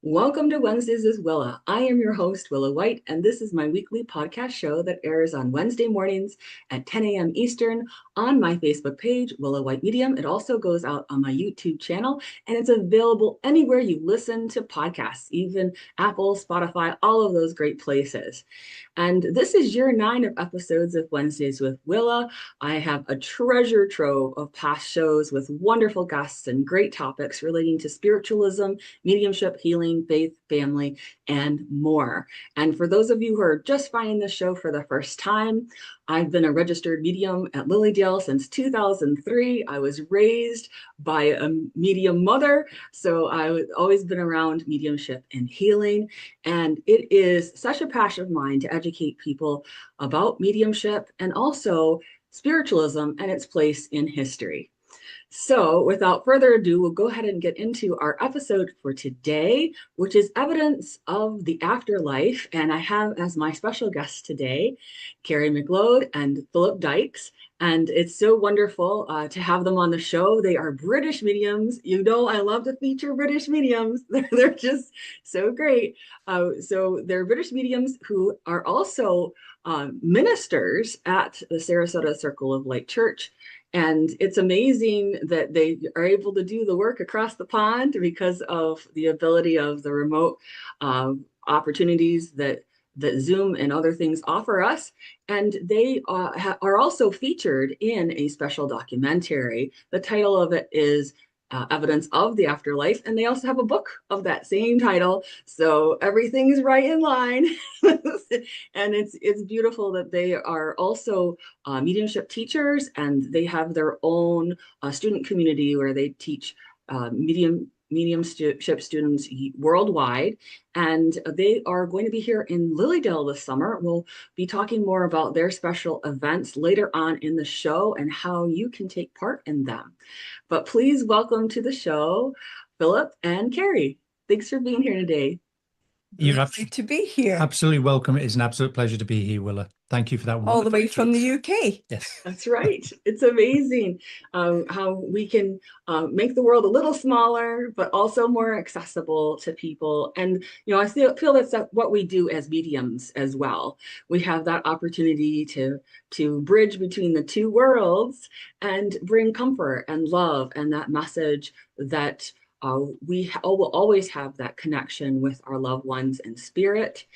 Welcome to Wednesdays with Willa. I am your host, Willa White, and this is my weekly podcast show that airs on Wednesday mornings at 10 a.m. Eastern on my Facebook page, Willa White Medium. It also goes out on my YouTube channel, and it's available anywhere you listen to podcasts, even Apple, Spotify, all of those great places. And this is year 9 of episodes of Wednesdays with Willa. I have a treasure trove of past shows with wonderful guests and great topics relating to spiritualism, mediumship, healing, faith, family, and more. And for those of you who are just finding this show for the first time, I've been a registered medium at Lilydale since 2003. I was raised by a medium mother, so I've always been around mediumship and healing. And it is such a passion of mine to educate people about mediumship and also spiritualism and its place in history. So, without further ado, we'll go ahead and get into our episode for today, which is Evidence of the Afterlife. And I have as my special guests today, Kerry McLeod and Philip Dykes. And it's so wonderful to have them on the show. They are British mediums. You know, I love to feature British mediums. They're just so great. So they're British mediums who are also ministers at the Sarasota Circle of Light Church. And it's amazing that they are able to do the work across the pond because of the ability of the remote opportunities that Zoom and other things offer us. And they are also featured in a special documentary. The title of it is Evidence of the Afterlife, and they also have a book of that same title, so everything's right in line. And it's beautiful that they are also mediumship teachers, and they have their own student community where they teach mediumship students worldwide, and they are going to be here in Lilydale this summer. We'll be talking more about their special events later on in the show and how you can take part in them. But please welcome to the show, Philip and Kerry. Thanks for being here today. You're Lovely to be here. absolutely welcome. It is an absolute pleasure to be here, Willa. Thank you for that. All the way from the UK. Yes. That's right. It's amazing how we can make the world a little smaller, but also more accessible to people. And, you know, I feel that's what we do as mediums as well. We have that opportunity to bridge between the two worlds and bring comfort and love and that message that we will always have that connection with our loved ones in spirit.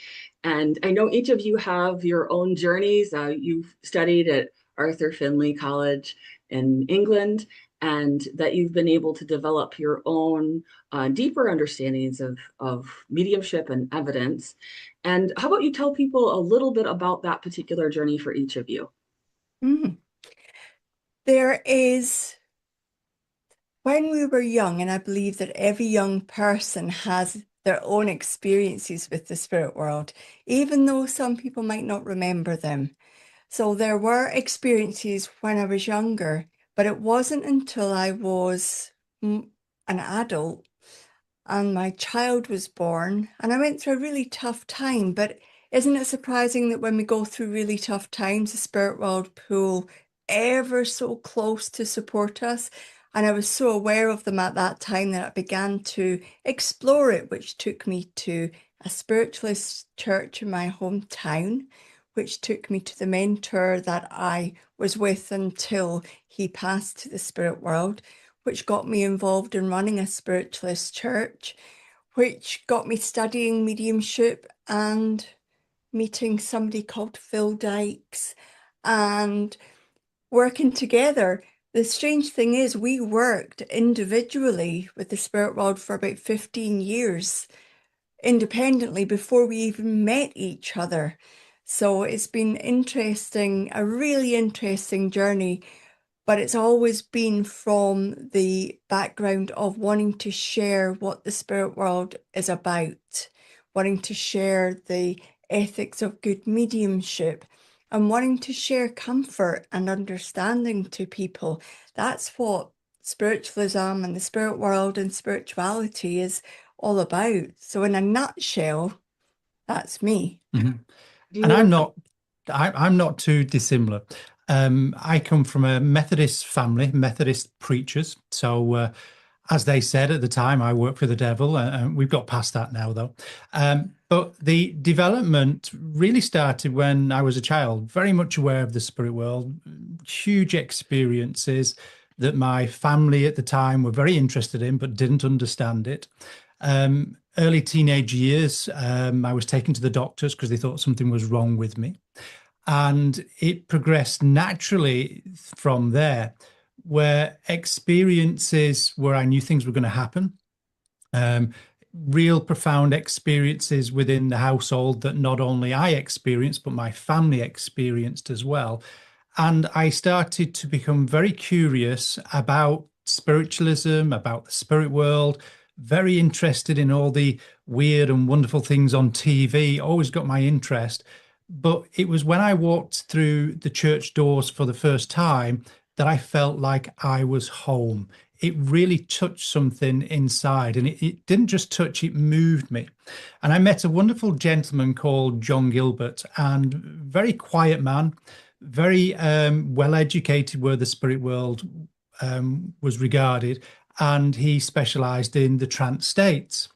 And I know each of you have your own journeys. You've studied at Arthur Findlay College in England, and that you've been able to develop your own deeper understandings of mediumship and evidence. And how about you tell people a little bit about that particular journey for each of you? There is, when we were young, and I believe that every young person has their own experiences with the spirit world, even though some people might not remember them. So there were experiences when I was younger, but it wasn't until I was an adult and my child was born, and I went through a really tough time. But isn't it surprising that when we go through really tough times, the spirit world pull ever so close to support us? And I was so aware of them at that time that I began to explore it, which took me to a spiritualist church in my hometown, which took me to the mentor that I was with until he passed to the spirit world, which got me involved in running a spiritualist church, which got me studying mediumship and meeting somebody called Phil Dykes and working together. The strange thing is we worked individually with the spirit world for about 15 years independently before we even met each other. So it's been interesting, a really interesting journey, but it's always been from the background of wanting to share what the spirit world is about, wanting to share the ethics of good mediumship, and wanting to share comfort and understanding to people. That's what spiritualism and the spirit world and spirituality is all about. So in a nutshell, that's me. Mm-hmm. And I'm not too dissimilar. I come from a Methodist family, Methodist preachers. So as they said at the time, I work for the devil, and we've got past that now, though. But the development really started when I was a child, very much aware of the spirit world, huge experiences that my family at the time were very interested in, but didn't understand it. Early teenage years, I was taken to the doctors because they thought something was wrong with me. And it progressed naturally from there, where experiences where I knew things were going to happen, um, real profound experiences within the household that not only I experienced, but my family experienced as well. And I started to become very curious about spiritualism, about the spirit world, very interested in all the weird and wonderful things on TV, always got my interest. But it was when I walked through the church doors for the first time that I felt like I was home. It really touched something inside, and it didn't just touch, it moved me. And I met a wonderful gentleman called John Gilbert, and very quiet man, very well educated where the spirit world was regarded, and he specialized in the trance states.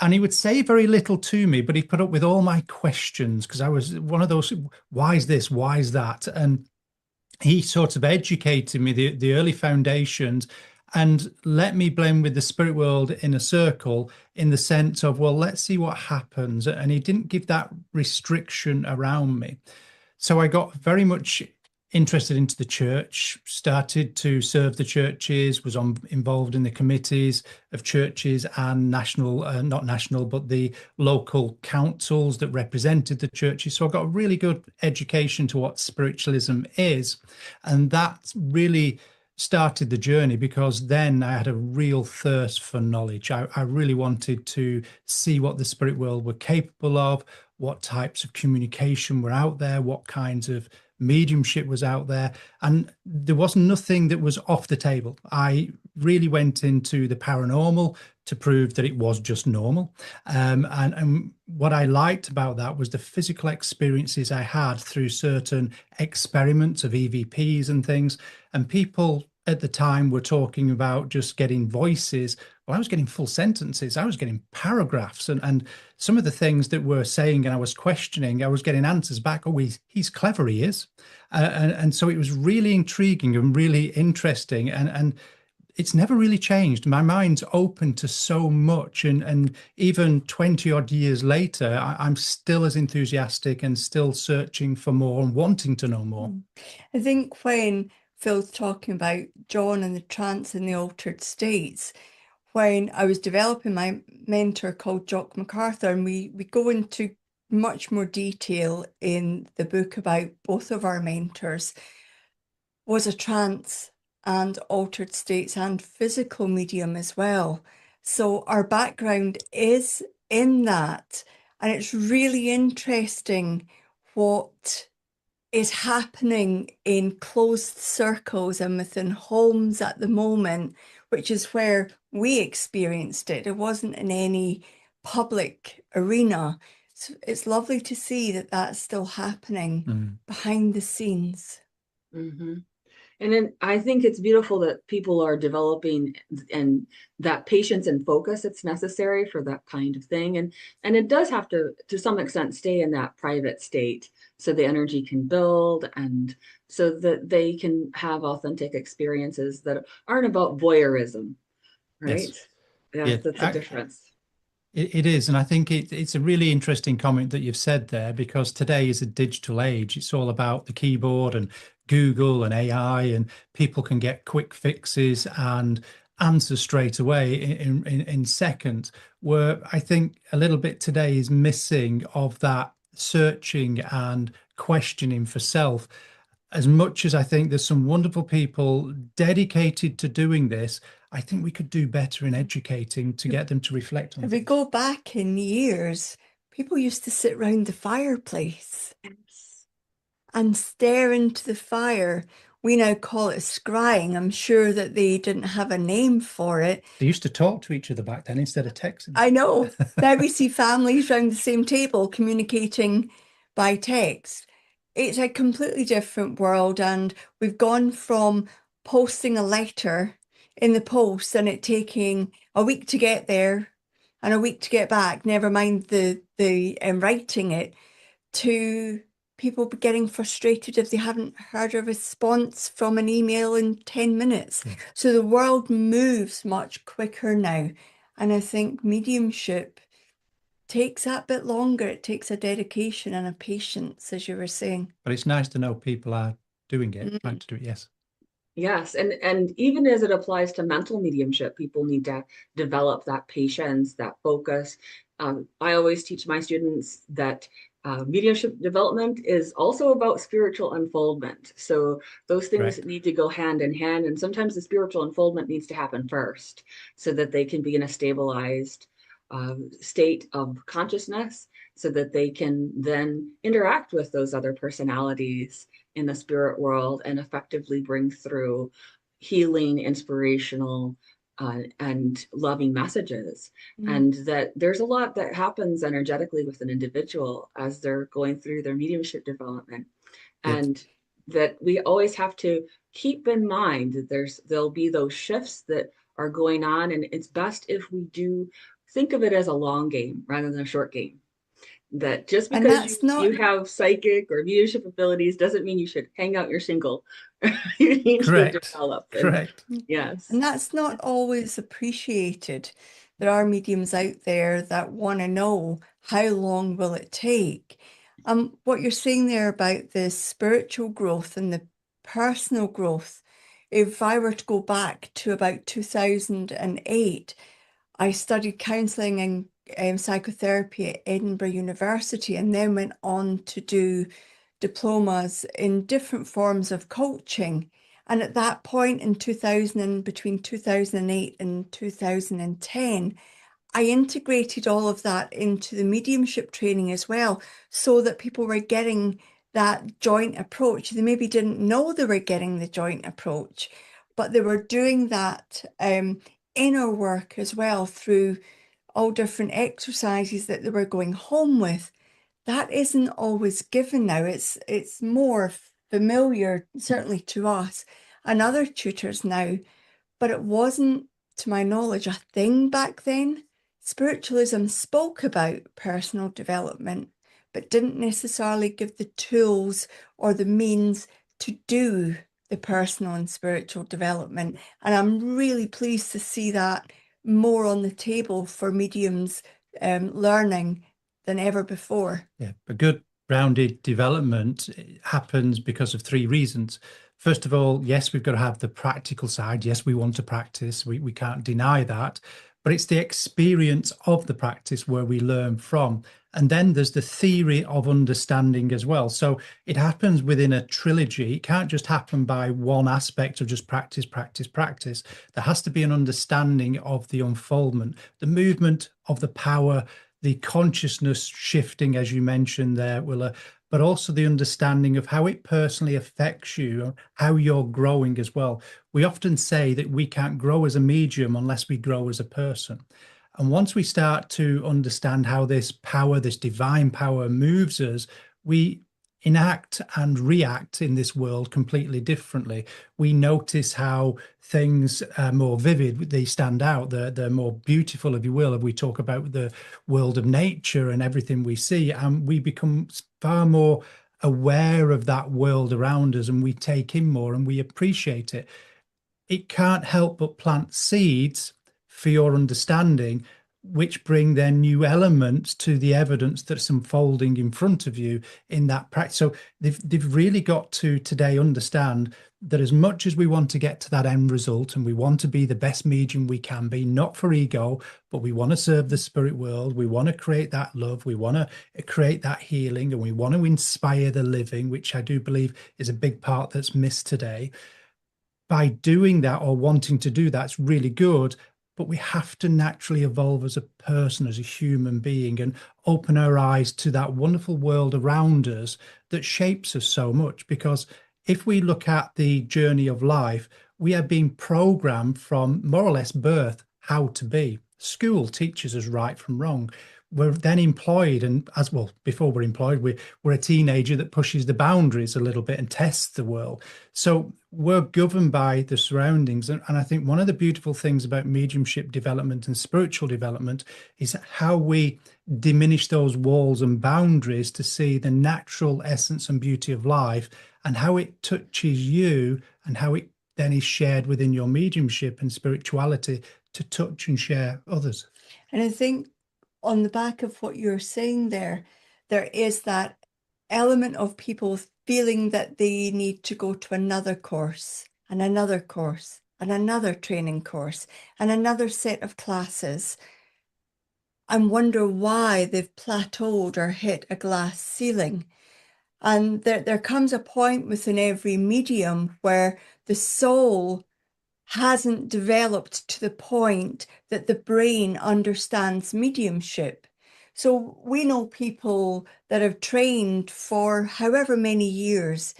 And he would say very little to me, but he put up with all my questions because I was one of those, why is this? Why is that? And he sort of educated me, the early foundations, and let me blend with the spirit world in a circle in the sense of, well, let's see what happens. And he didn't give that restriction around me. So I got very much interested into the church, started to serve the churches, was involved in the committees of churches and national, not national, but the local councils that represented the churches. So I got a really good education to what spiritualism is. And that really started the journey, because then I had a real thirst for knowledge. I really wanted to see what the spirit world were capable of, what types of communication were out there, what kinds of mediumship was out there, and there was nothing that was off the table. I really went into the paranormal to prove that it was just normal. And what I liked about that was the physical experiences I had through certain experiments of EVPs and things. And people at the time were talking about just getting voices. Well, I was getting full sentences. I was getting paragraphs, and some of the things that were saying and I was questioning, I was getting answers back. Oh, he's clever, he is. And so it was really intriguing and really interesting. And it's never really changed. My mind's open to so much. And even 20 odd years later, I'm still as enthusiastic and still searching for more and wanting to know more. I think when Phil's talking about John and the trance and the altered states, when I was developing my mentor called Jock MacArthur, and we go into much more detail in the book about both of our mentors, was a trance and altered states and physical medium as well. So our background is in that, and it's really interesting what is happening in closed circles and within homes at the moment, which is where we experienced it. It wasn't in any public arena. So it's lovely to see that that's still happening behind the scenes. Mm-hmm. And then I think it's beautiful that people are developing and that patience and focus it's necessary for that kind of thing. And it does have to some extent, stay in that private state so the energy can build and so that they can have authentic experiences that aren't about voyeurism, right? Yes. Yeah, that's a difference. It is. And I think it's a really interesting comment that you've said there, because today is a digital age. It's all about the keyboard and Google and AI, and people can get quick fixes and answers straight away in seconds, where I think a little bit today is missing of that searching and questioning for self. As much as I think there's some wonderful people dedicated to doing this, I think we could do better in educating to get them to reflect on If things. we go back in years, people used to sit round the fireplace and stare into the fire. We now call it scrying. I'm sure that they didn't have a name for it. They used to talk to each other back then instead of texting. I know. Now we see families around the same table communicating by text. It's a completely different world, and we've gone from posting a letter in the post and it taking a week to get there and a week to get back, never mind the writing it, to people getting frustrated if they haven't heard a response from an email in 10 minutes. Yeah. So the world moves much quicker now. And I think mediumship takes that bit longer. It takes a dedication and a patience, as you were saying. But it's nice to know people are doing it, trying to do it, yes. Yes, and even as it applies to mental mediumship, people need to develop that patience, that focus. I always teach my students that mediumship development is also about spiritual unfoldment. So those things Correct. need to go hand in hand, and sometimes the spiritual unfoldment needs to happen first, so that they can be in a stabilized state of consciousness, so that they can then interact with those other personalities in the spirit world and effectively bring through healing, inspirational, and loving messages. And that there's a lot that happens energetically with an individual as they're going through their mediumship development. Yes. And that we always have to keep in mind that there'll be those shifts that are going on. And it's best if we do think of it as a long game rather than a short game. That just And because that's you not have psychic or mediumship abilities doesn't mean you should hang out your shingle. You need to Correct. develop. Correct. Yes. And that's not always appreciated. There are mediums out there that want to know how long will it take. What you're saying there about the spiritual growth and the personal growth, if I were to go back to about 2008, I studied counselling and psychotherapy at Edinburgh University and then went on to do diplomas in different forms of coaching. And at that point in 2000, between 2008 and 2010, I integrated all of that into the mediumship training as well, so that people were getting that joint approach. They maybe didn't know they were getting the joint approach, but they were doing that inner work as well through all different exercises that they were going home with. That isn't always given now. It's more familiar, certainly to us and other tutors now, but it wasn't, to my knowledge, a thing back then. Spiritualism spoke about personal development, but didn't necessarily give the tools or the means to do the personal and spiritual development. And I'm really pleased to see that more on the table for mediums learning than ever before. Yeah, a good rounded development happens because of three reasons. First of all, yes, we've got to have the practical side. Yes, we want to practice. We can't deny that. But it's the experience of the practice where we learn from. And then there's the theory of understanding as well. So it happens within a trilogy. It can't just happen by one aspect of just practice, practice, practice. There has to be an understanding of the unfoldment, the movement of the power, the consciousness shifting, as you mentioned there, Willa, but also the understanding of how it personally affects you, how you're growing as well. We often say that we can't grow as a medium unless we grow as a person. And once we start to understand how this power, this divine power moves us, we enact and react in this world completely differently. We notice how things are more vivid, they stand out, they're more beautiful, if you will, if we talk about the world of nature and everything we see, and we become far more aware of that world around us, and we take in more and we appreciate it. It can't help but plant seeds for your understanding, which bring then new elements to the evidence that's unfolding in front of you in that practice. So they've really got to today understand that as much as we want to get to that end result and we want to be the best medium we can be, not for ego, but we want to serve the spirit world, we want to create that love, we want to create that healing, and we want to inspire the living, which I do believe is a big part that's missed today. By doing that or wanting to do that's really good, but we have to naturally evolve as a person, as a human being, and open our eyes to that wonderful world around us that shapes us so much. Because if we look at the journey of life, we are being programmed from more or less birth how to be. School teaches us right from wrong. we're then employed, and as well, before we're employed, we're a teenager that pushes the boundaries a little bit and tests the world. So we're governed by the surroundings. And I think one of the beautiful things about mediumship development and spiritual development is how we diminish those walls and boundaries to see the natural essence and beauty of life, and how it touches you, and how it then is shared within your mediumship and spirituality to touch and share others. And I think on the back of what you're saying there is that element of people feeling that they need to go to another course and another course and another training course and another set of classes, and wonder why they've plateaued or hit a glass ceiling. And there comes a point within every medium where the soul hasn't developed to the point that the brain understands mediumship. So we know people that have trained for however many years,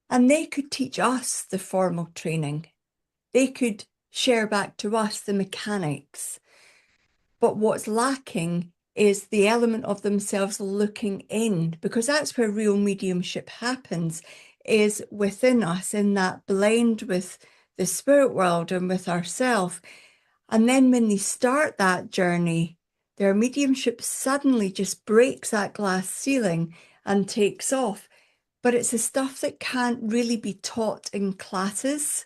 and they could teach us the formal training. They could share back to us the mechanics. But what's lacking is the element of themselves looking in, because that's where real mediumship happens, is within us, in that blend with the spirit world and with ourselves. And then when they start that journey, their mediumship suddenly just breaks that glass ceiling and takes off. But it's the stuff that can't really be taught in classes.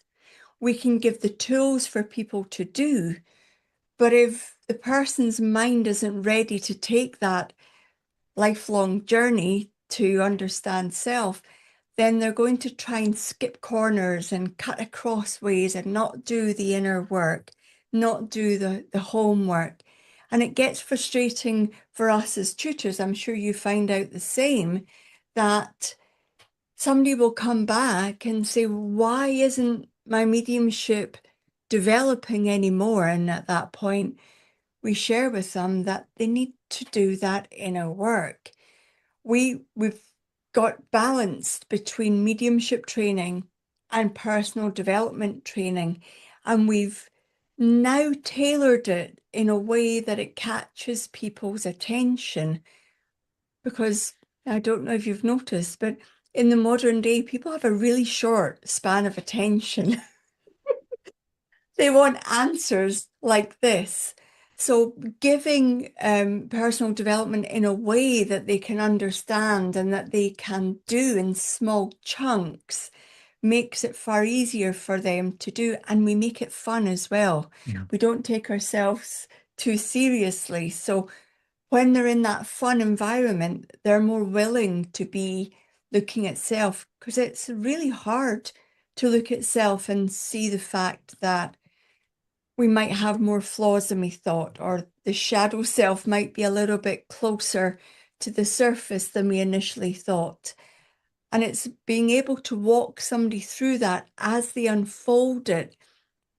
We can give the tools for people to do, but if the person's mind isn't ready to take that lifelong journey to understand self, then they're going to try and skip corners and cut across ways and not do the inner work, not do the homework. And it gets frustrating for us as tutors. I'm sure you find out the same, that somebody will come back and say, why isn't my mediumship developing anymore? And at that point, we share with them that they need to do that inner work. We've got balanced between mediumship training and personal development training, and we've now tailored it in a way that it catches people's attention. Because I don't know if you've noticed, but in the modern day, people have a really short span of attention. They want answers like this. So giving personal development in a way that they can understand and that they can do in small chunks makes it far easier for them to do. And we make it fun as well. Yeah. We don't take ourselves too seriously. So when they're in that fun environment, they're more willing to be looking at self, because it's really hard to look at self and see the fact that we might have more flaws than we thought, or the shadow self might be a little bit closer to the surface than we initially thought. And it's being able to walk somebody through that as they unfold it.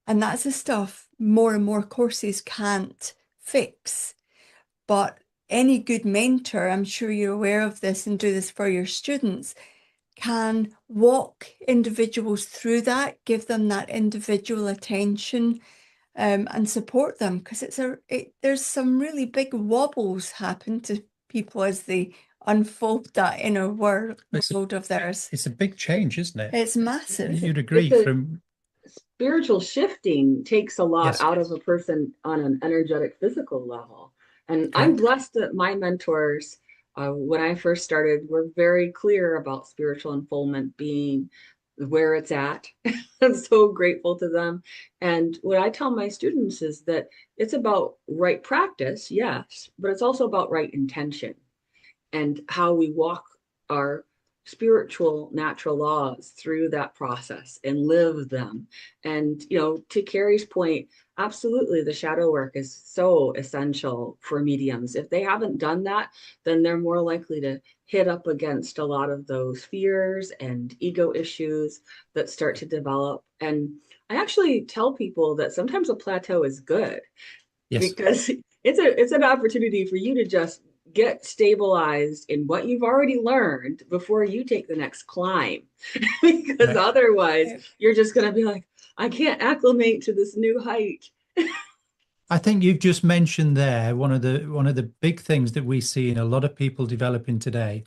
And that's the stuff more and more courses can't fix. But any good mentor, I'm sure you're aware of this and do this for your students, can walk individuals through that, give them that individual attention, and support them, because there's some really big wobbles happen to people as they unfold that inner world of theirs. It's a big change, isn't it? It's massive. You'd agree from spiritual shifting takes a lot Yes. out of a person on an energetic physical level. And I'm Correct. blessed that my mentors, when I first started, were very clear about spiritual unfoldment being where it's at. I'm so grateful to them. And what I tell my students is that it's about right practice, yes, but it's also about right intention and how we walk our spiritual natural laws through that process and live them. And, you know, to Kerry's point, absolutely, the shadow work is so essential for mediums. If they haven't done that, then they're more likely to hit up against a lot of those fears and ego issues that start to develop. And I actually tell people that sometimes a plateau is good. Yes. Because it's an opportunity for you to just get stabilized in what you've already learned before you take the next climb. Because otherwise you're just going to be like, I can't acclimate to this new height. I think you've just mentioned there one of the big things that we see in a lot of people developing today.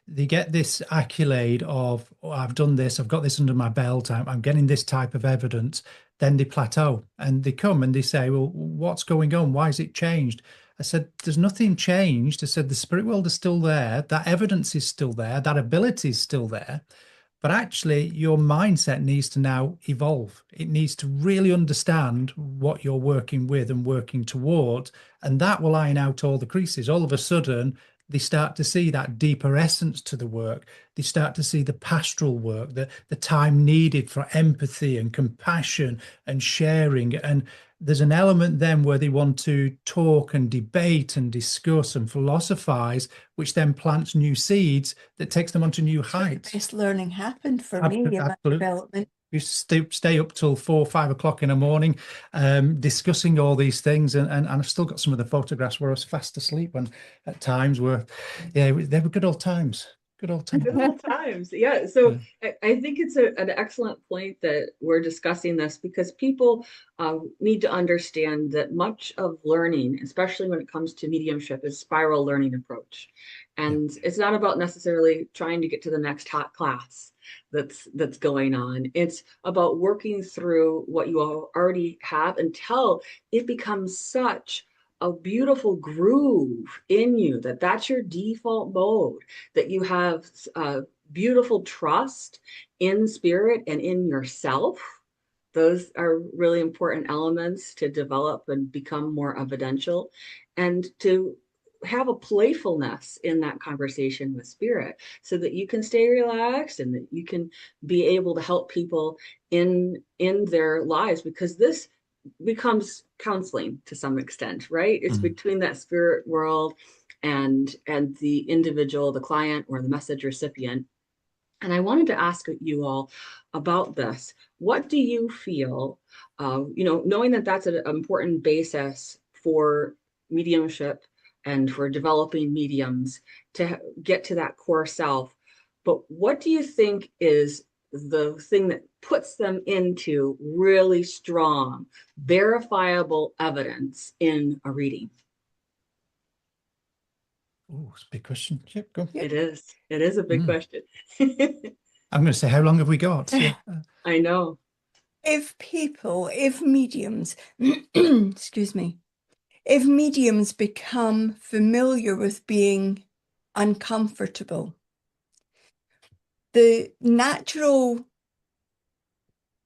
They get this accolade of, oh, I've done this, I've got this under my belt, I'm getting this type of evidence. Then they plateau and they come and they say, well, what's going on? Why has it changed? I said, there's nothing changed. I said, the spirit world is still there. That evidence is still there. That ability is still there. But actually, your mindset needs to now evolve. It needs to really understand what you're working with and working towards. And that will iron out all the creases. All of a sudden, they start to see that deeper essence to the work. They start to see the pastoral work, the time needed for empathy and compassion and sharing. And there's an element then where they want to talk and debate and discuss and philosophize, which then plants new seeds that takes them onto new heights. Best learning happened for me in my Absolutely. development. You stay up till 4 or 5 o'clock in the morning, discussing all these things, and I've still got some of the photographs where I was fast asleep when at times were, yeah, they were good old times. Good old times. Good old times. Yeah. So I think it's an excellent point that we're discussing this, because people need to understand that much of learning, especially when it comes to mediumship, is spiral learning approach. And it's not about necessarily trying to get to the next hot class that's going on. It's about working through what you already have until it becomes such a beautiful groove in you that that's your default mode, that you have beautiful trust in spirit and in yourself. Those are really important elements to develop and become more evidential, and to have a playfulness in that conversation with spirit, so that you can stay relaxed and that you can be able to help people in their lives, because this becomes counseling to some extent, right? It's between that spirit world and the individual, the client or the message recipient. And I wanted to ask you all about this. What do you feel, knowing that that's an important basis for mediumship and for developing mediums to get to that core self, but what do you think is the thing that puts them into really strong, verifiable evidence in a reading? Oh, it's a big question. Yep, go. It is. It is a big question. I'm going to say, how long have we got? Yeah. I know. If mediums, excuse me, if mediums become familiar with being uncomfortable, the natural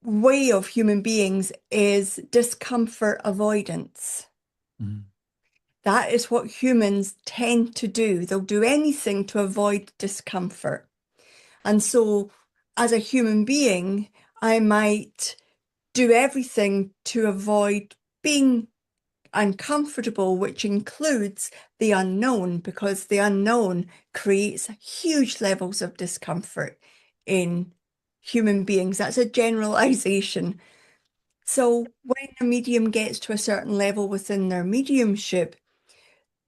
way of human beings is discomfort avoidance. That is what humans tend to do. They'll do anything to avoid discomfort. And so, as a human being, I might do everything to avoid being uncomfortable, which includes the unknown, because the unknown creates huge levels of discomfort in human beings. That's a generalization. So when a medium gets to a certain level within their mediumship,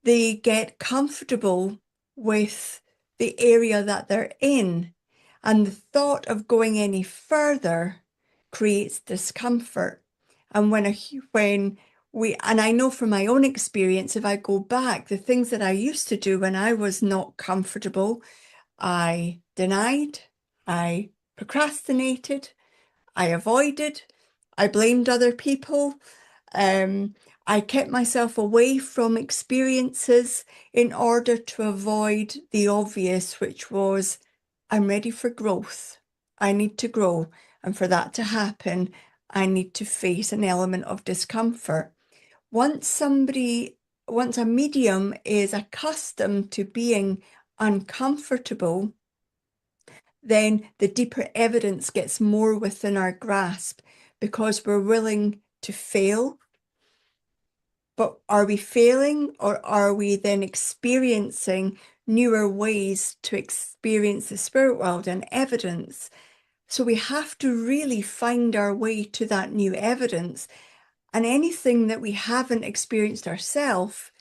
they get comfortable with the area that they're in, and the thought of going any further creates discomfort. And and I know from my own experience, if I go back, the things that I used to do when I was not comfortable, I denied, I procrastinated, I avoided, I blamed other people. I kept myself away from experiences in order to avoid the obvious, which was, I'm ready for growth. I need to grow. And for that to happen, I need to face an element of discomfort. Once a medium is accustomed to being uncomfortable, then the deeper evidence gets more within our grasp, because we're willing to fail. But are we failing, or are we then experiencing newer ways to experience the spirit world and evidence? So we have to really find our way to that new evidence. And anything that we haven't experienced ourselves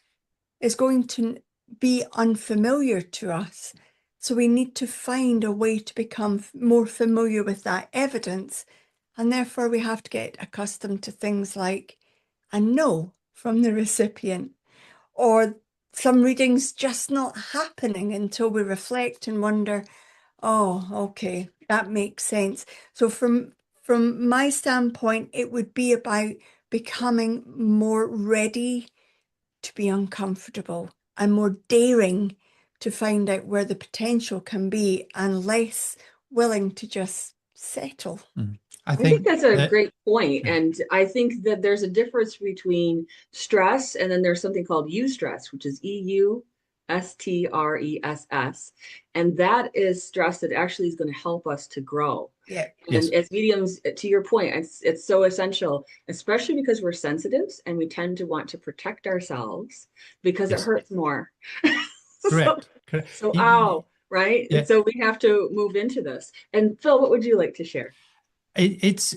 is going to be unfamiliar to us. So we need to find a way to become more familiar with that evidence. And therefore we have to get accustomed to things like, and know from the recipient, or some readings just not happening until we reflect and wonder, oh, okay, that makes sense. So from my standpoint, it would be about becoming more ready to be uncomfortable and more daring to find out where the potential can be and less willing to just settle. I I think think that's a that, great point. And I think that there's a difference between stress and then there's something called eustress, which is EUSTRESS. And that is stress that actually is going to help us to grow. Yeah. yes, And as mediums, to your point, it's so essential, especially because we're sensitives and we tend to want to protect ourselves because it yes, hurts more. So, correct, correct. so ow, right? And Yeah, so we have to move into this. And Phil, what would you like to share? it's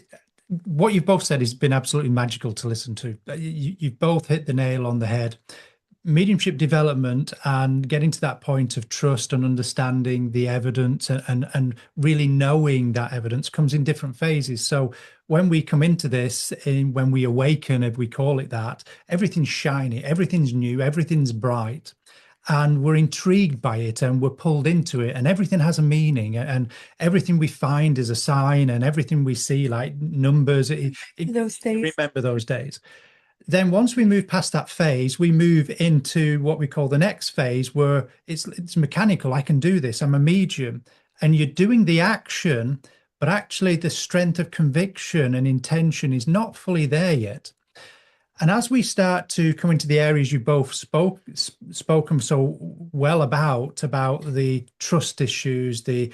what you've both said has been absolutely magical to listen to. You've both hit the nail on the head. Mediumship development and getting to that point of trust and understanding the evidence and really knowing that evidence comes in different phases. So when we come into this, when we awaken, if we call it that, everything's shiny, everything's new, everything's bright. And we're intrigued by it and we're pulled into it, and everything has a meaning, and everything we find is a sign, and everything we see, like numbers, Those days. remember those days. Then once we move past that phase, we move into what we call the next phase, where it's mechanical. I can do this. I'm a medium. And you're doing the action, but actually the strength of conviction and intention is not fully there yet. And as we start to come into the areas you both spoken so well about the trust issues, the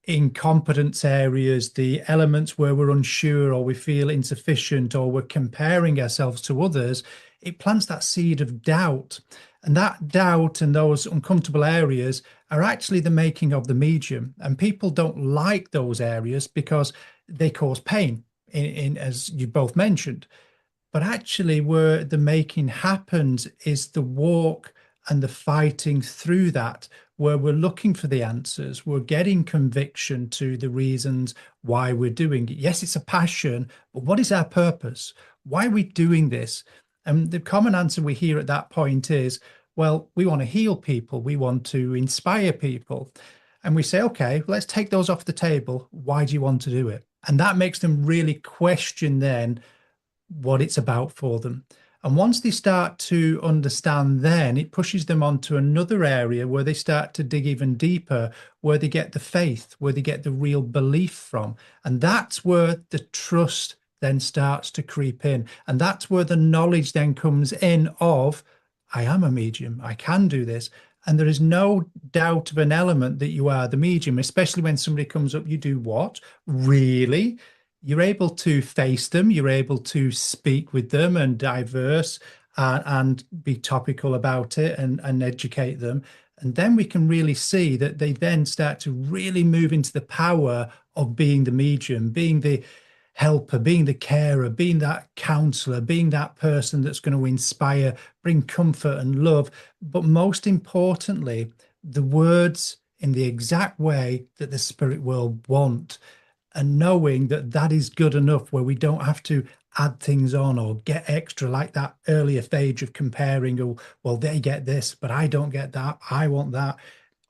incompetence areas, the elements where we're unsure or we feel insufficient or we're comparing ourselves to others, it plants that seed of doubt. And that doubt and those uncomfortable areas are actually the making of the medium. And people don't like those areas because they cause pain, as you both mentioned. But actually, where the making happens is the walk and the fighting through that, where we're looking for the answers, we're getting conviction to the reasons why we're doing it. Yes, it's a passion, but what is our purpose? Why are we doing this? And the common answer we hear at that point is, well, we want to heal people, we want to inspire people. And we say, okay, let's take those off the table. Why do you want to do it? And that makes them really question then what it's about for them. And once they start to understand, then it pushes them onto another area where they start to dig even deeper, where they get the faith, where they get the real belief from. And that's where the trust then starts to creep in. And that's where the knowledge then comes in of, I am a medium, I can do this. And there is no doubt of an element that you are the medium, especially when somebody comes up, you do what? Really? You're able to face them, you're able to speak with them and diverse and be topical about it and educate them. And then we can really see that they then start to really move into the power of being the medium, being the helper, being the carer, being that counselor, being that person that's going to inspire, bring comfort and love. But most importantly, the words in the exact way that the spirit world want. And knowing that that is good enough, where we don't have to add things on or get extra, like that earlier stage of comparing. Oh, well, they get this, but I don't get that. I want that.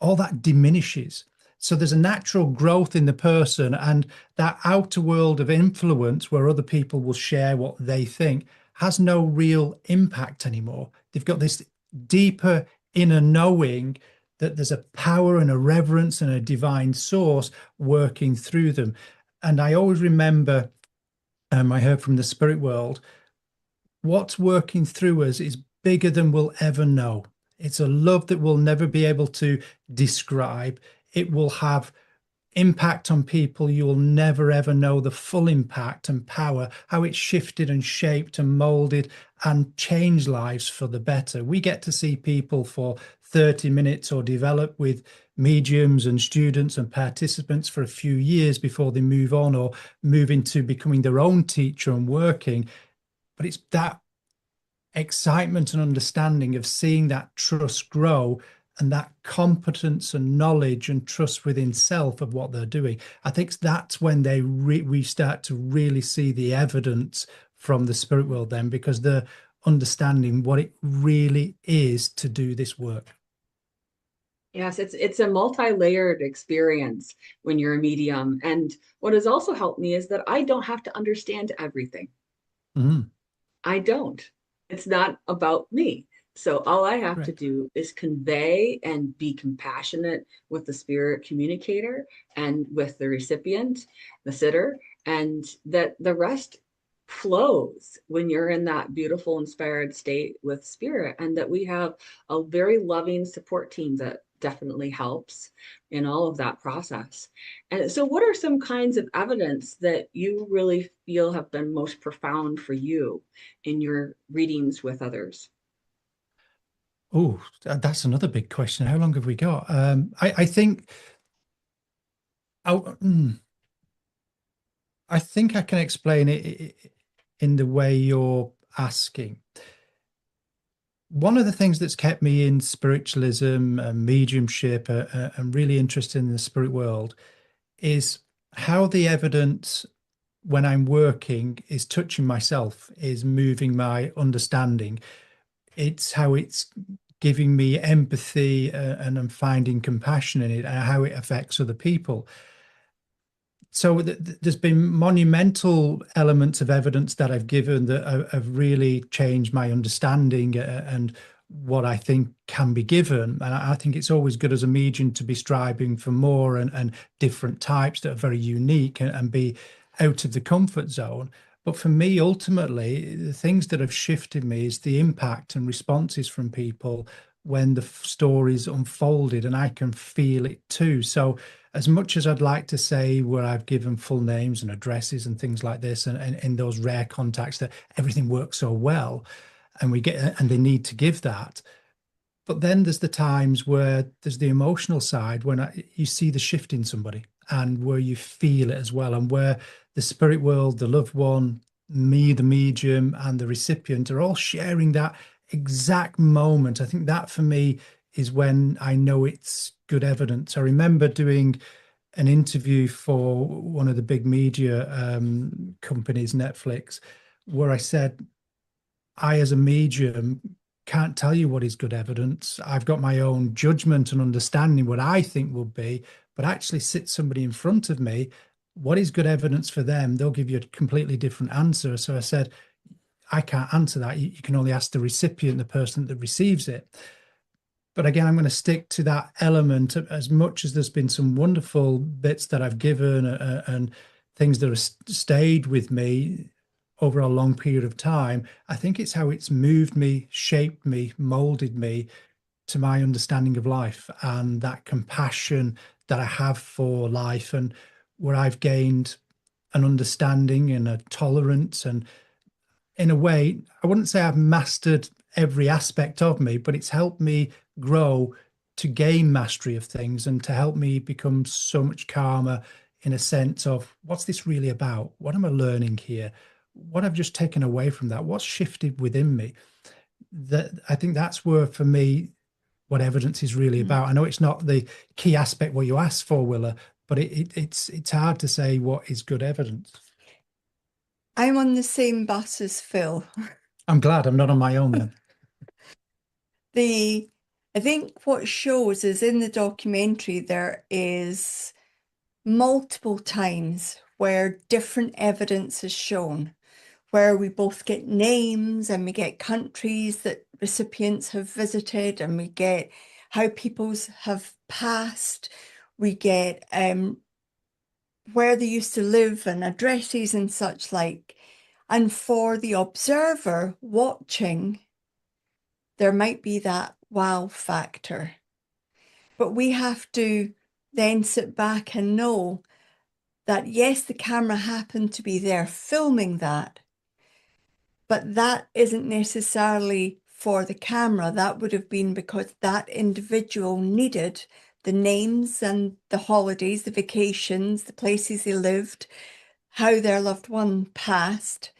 All that diminishes. So there's a natural growth in the person, and that outer world of influence where other people will share what they think has no real impact anymore. They've got this deeper inner knowing that there's a power and a reverence and a divine source working through them. And I always remember, I heard from the spirit world, what's working through us is bigger than we'll ever know. It's a love that we'll never be able to describe. It will have impact on people. You will never ever know the full impact and power, how it's shifted and shaped and molded and changed lives for the better. We get to see people for 30 minutes or develop with mediums and students and participants for a few years before they move on or move into becoming their own teacher and working. But it's that excitement and understanding of seeing that trust grow and that competence and knowledge and trust within self of what they're doing. I think that's when we start to really see the evidence from the spirit world then, because the understanding what it really is to do this work. Yes, it's a multi-layered experience when you're a medium. And what has also helped me is that I don't have to understand everything. Mm-hmm. I don't. It's not about me. So all I have to Correct. do is convey and be compassionate with the spirit communicator and with the recipient, the sitter, and that the rest flows when you're in that beautiful, inspired state with spirit. And that we have a very loving support team that definitely helps in all of that process. And so, what are some kinds of evidence that you really feel have been most profound for you in your readings with others? Oh, that's another big question. How long have we got? I think I, I think I can explain it in the way you're asking. One of the things that's kept me in spiritualism and mediumship and really interested in the spirit world is how the evidence when I'm working is touching myself, is moving my understanding. It's how it's giving me empathy and I'm finding compassion in it and how it affects other people. So there's been monumental elements of evidence that I've given that have really changed my understanding and what I think can be given. And I think it's always good as a medium to be striving for more and different types that are very unique and be out of the comfort zone. But for me, ultimately, the things that have shifted me is the impact and responses from people when the stories unfolded, and I can feel it too. So as much as I'd like to say where I've given full names and addresses and things like this, and in those rare contacts that everything works so well, and they need to give that. But then there's the times where there's the emotional side when you see the shift in somebody and where you feel it as well, and where the spirit world, the loved one, me, the medium, and the recipient are all sharing that exact moment. I think that for me is when I know it's good evidence. I remember doing an interview for one of the big media companies, Netflix, where I said, I, as a medium, can't tell you what is good evidence. I've got my own judgment and understanding what I think will be, but actually sit somebody in front of me, what is good evidence for them? They'll give you a completely different answer. So I said, I can't answer that. You can only ask the recipient, the person that receives it. But again, I'm going to stick to that element as much as there's been some wonderful bits that I've given and things that have stayed with me over a long period of time. I think it's how it's moved me, shaped me, molded me to my understanding of life and that compassion that I have for life, and where I've gained an understanding and a tolerance. And in a way, I wouldn't say I've mastered every aspect of me, but it's helped me grow to gain mastery of things and to help me become so much calmer in a sense of what's this really about? What am I learning here? What I've just taken away from that? What's shifted within me? That I think that's where, for me, what evidence is really about. I know it's not the key aspect what you asked for, Willa, but it's hard to say what is good evidence. I'm on the same bus as Phil. I'm glad I'm not on my own then. I think what shows is in the documentary there is multiple times where different evidence is shown, where we both get names and we get countries that recipients have visited, and we get how people's have passed. We get where they used to live and addresses and such like. And for the observer watching, there might be that wow factor. But we have to then sit back and know that, yes, the camera happened to be there filming that, but that isn't necessarily for the camera. That would have been because that individual needed the names and the holidays, the vacations, the places they lived, how their loved one passed.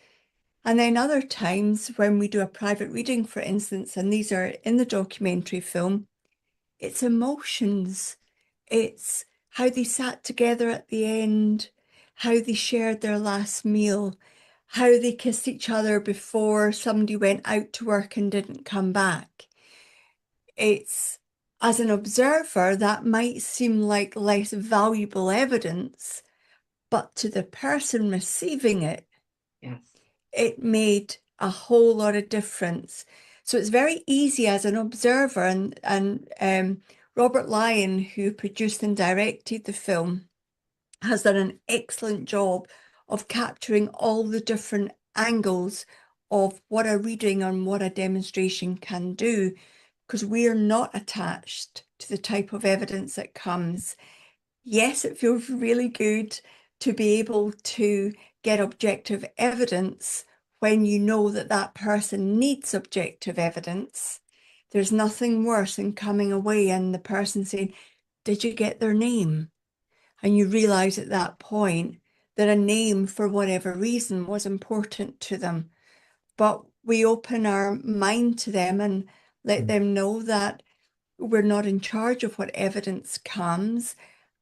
And then other times when we do a private reading, for instance, and these are in the documentary film, it's emotions. It's how they sat together at the end, how they shared their last meal, how they kissed each other before somebody went out to work and didn't come back. It's, as an observer, that might seem like less valuable evidence, but to the person receiving it, Yes. it made a whole lot of difference. So it's very easy as an observer, and Robert Lyon, who produced and directed the film, has done an excellent job of capturing all the different angles of what a reading and what a demonstration can do, because we are not attached to the type of evidence that comes. Yes, it feels really good to be able to get objective evidence when you know that that person needs objective evidence. There's nothing worse than coming away and the person saying, "Did you get their name?" And you realize at that point that a name, for whatever reason, was important to them. But we open our mind to them and let them know that we're not in charge of what evidence comes.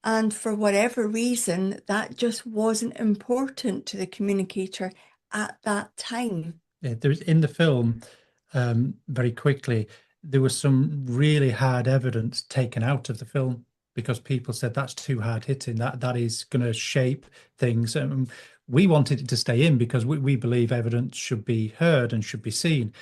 And for whatever reason, that just wasn't important to the communicator at that time. Yeah, there's in the film, very quickly, there was some really hard evidence taken out of the film because people said that's too hard hitting. That is going to shape things. We wanted it to stay in because we believe evidence should be heard and should be seen.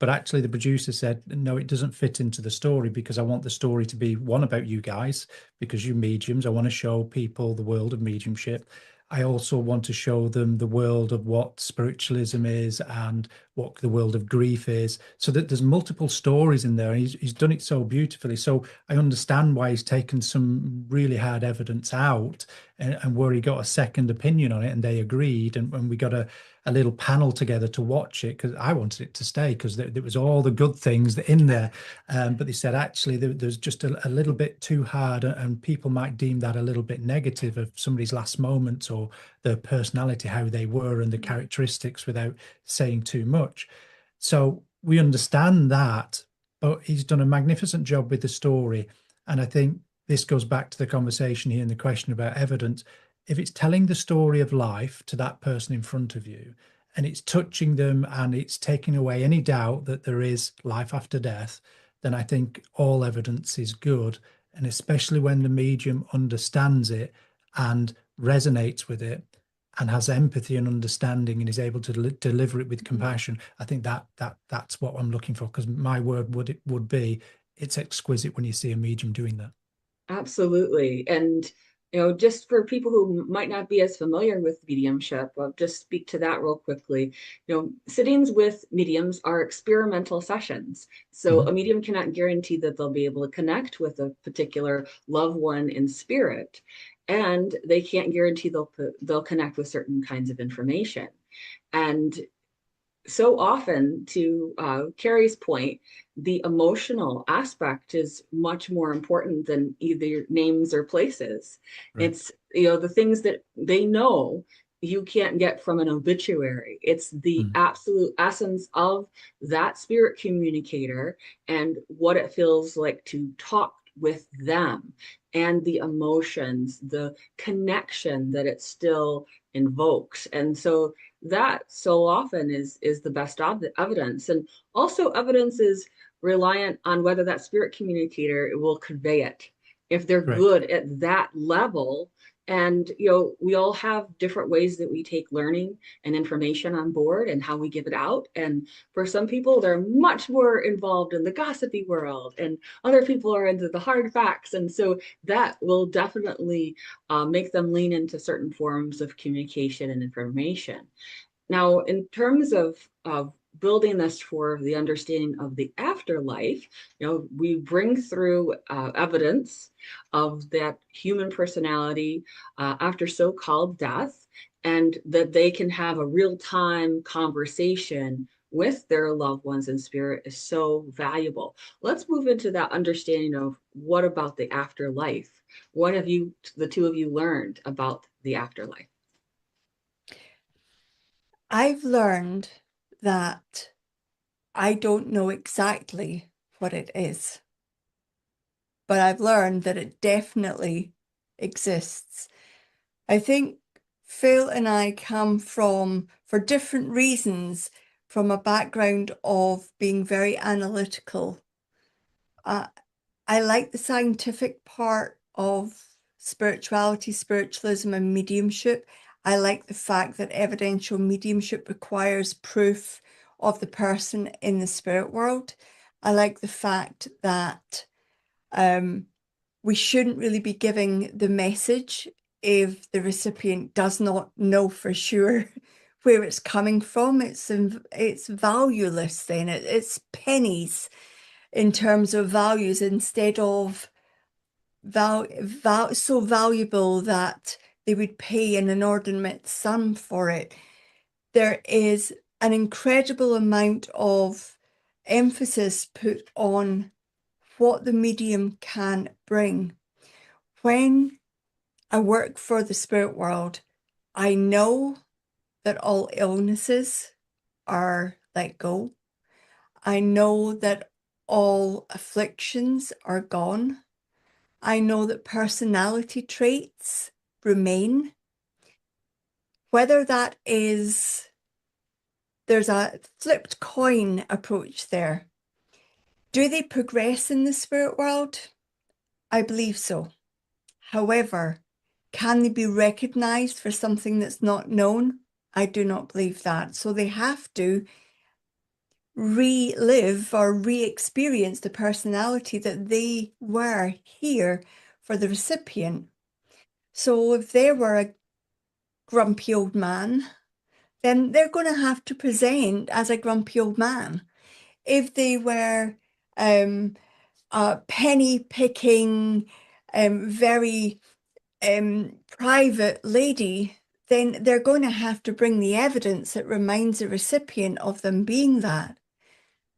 But actually, the producer said, no, it doesn't fit into the story because I want the story to be one about you guys, because you're mediums. I want to show people the world of mediumship. I also want to show them the world of what spiritualism is and what the world of grief is, so that there's multiple stories in there. He's done it so beautifully. So I understand why he's taken some really hard evidence out, and where he got a second opinion on it and they agreed. And we got a little panel together to watch it because I wanted it to stay because there was all the good things in there. But they said, actually, there's just a little bit too hard, and people might deem that a little bit negative of somebody's last moments or their personality, how they were and the characteristics, without saying too much. So we understand that, but he's done a magnificent job with the story. And I think this goes back to the conversation here and the question about evidence. If it's telling the story of life to that person in front of you, and it's touching them and it's taking away any doubt that there is life after death, then I think all evidence is good. And especially when the medium understands it and resonates with it and has empathy and understanding and is able to deliver it with compassion, I think that's what I'm looking for. Because my word would be, it's exquisite when you see a medium doing that. Absolutely. And, just for people who might not be as familiar with mediumship, I'll just speak to that real quickly. Sittings with mediums are experimental sessions. So a medium cannot guarantee that they'll be able to connect with a particular loved one in spirit, and they can't guarantee they'll connect with certain kinds of information. And so often, to Kerry's point, the emotional aspect is much more important than either names or places. Right. It's, the things that they know you can't get from an obituary. It's the absolute essence of that spirit communicator and what it feels like to talk with them, and the emotions, the connection that it still invokes. And so that so often is the best evidence. And also evidence is reliant on whether that spirit communicator will convey it, if they're Correct. good at that level. And we all have different ways that we take learning and information on board and how we give it out. And for some people, they're much more involved in the gossipy world, and other people are into the hard facts. And so that will definitely make them lean into certain forms of communication and information. Now, in terms of building this for the understanding of the afterlife, we bring through evidence of that human personality after so-called death, and that they can have a real-time conversation with their loved ones in spirit is so valuable. Let's move into that understanding of what about the afterlife. What have the two of you, learned about the afterlife? I've learned that I don't know exactly what it is, but I've learned that it definitely exists. I think Phil and I come from for different reasons, from a background of being very analytical. I like the scientific part of spirituality, spiritualism, and mediumship. I like the fact that evidential mediumship requires proof of the person in the spirit world. I like the fact that we shouldn't really be giving the message if the recipient does not know for sure where it's coming from. It's valueless then. It's pennies in terms of values, instead of so valuable that they would pay an inordinate sum for it. There is an incredible amount of emphasis put on what the medium can bring. When I work for the spirit world, I know that all illnesses are let go. I know that all afflictions are gone. I know that personality traits remain. Whether that is, there's a flipped coin approach there. Do they progress in the spirit world? I believe so. However, can they be recognized for something that's not known? I do not believe that. So they have to relive or re-experience the personality that they were here for the recipient. So if they were a grumpy old man, then they're going to have to present as a grumpy old man. If they were a penny picking, very private lady, then they're going to have to bring the evidence that reminds the recipient of them being that.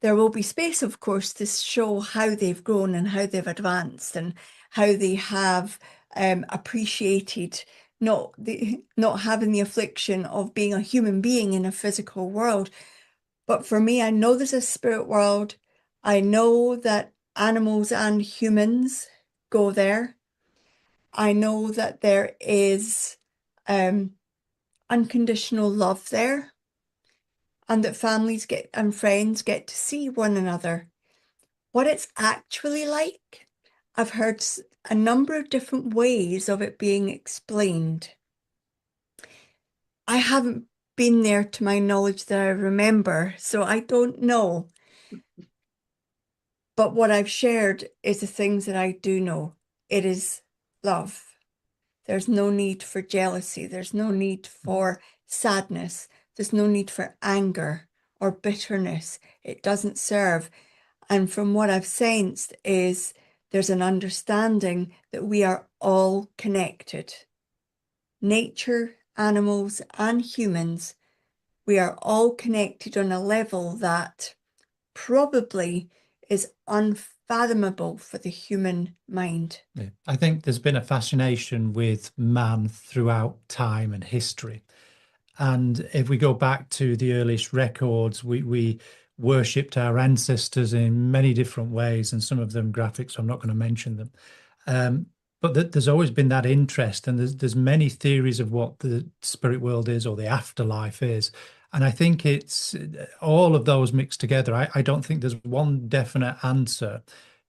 There will be space, of course, to show how they've grown and how they've advanced and how they have appreciated not having the affliction of being a human being in a physical world. But for me, I know there's a spirit world. I know that animals and humans go there. I know that there is unconditional love there, and that families and friends get to see one another. What it's actually like, I've heard a number of different ways of it being explained. I haven't been there to my knowledge that I remember, so I don't know. But what I've shared is the things that I do know. It is love. There's no need for jealousy. There's no need for sadness. There's no need for anger or bitterness. It doesn't serve. And from what I've sensed is there's an understanding that we are all connected. Nature, animals, and humans, we are all connected on a level that probably is unfathomable for the human mind. Yeah. I think there's been a fascination with man throughout time and history. And if we go back to the earliest records, we worshipped our ancestors in many different ways, and some of them graphic, so I'm not going to mention them. But there's always been that interest, and there's many theories of what the spirit world is or the afterlife is. And I think it's all of those mixed together. I don't think there's one definite answer,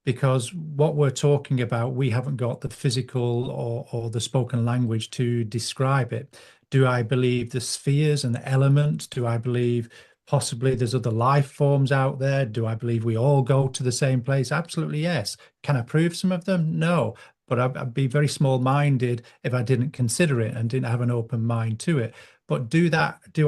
because what we're talking about, we haven't got the physical or the spoken language to describe it. Do I believe the spheres and the elements? Do I believe possibly there's other life forms out there? Do I believe we all go to the same place? Absolutely, yes. Can I prove some of them? No. But I'd be very small-minded if I didn't consider it and didn't have an open mind to it. But do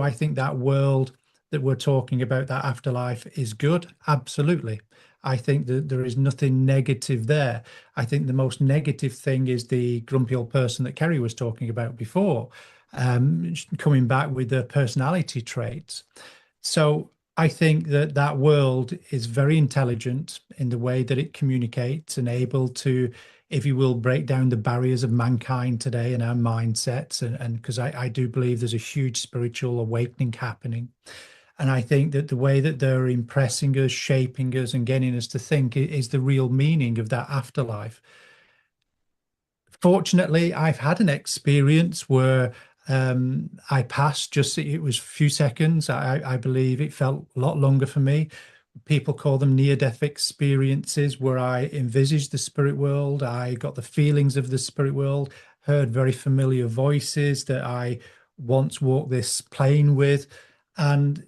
I think that world that we're talking about, that afterlife, is good? Absolutely. I think that there is nothing negative there. I think the most negative thing is the grumpy old person that Kerry was talking about before, coming back with the personality traits. So I think that that world is very intelligent in the way that it communicates and able to, if you will, break down the barriers of mankind today and our mindsets. And because I do believe there's a huge spiritual awakening happening. And I think that the way that they're impressing us, shaping us, and getting us to think is the real meaning of that afterlife. Fortunately, I've had an experience where I passed, just it was a few seconds. I believe it felt a lot longer for me. People call them near-death experiences, where I envisaged the spirit world. I got the feelings of the spirit world, heard very familiar voices that I once walked this plane with. And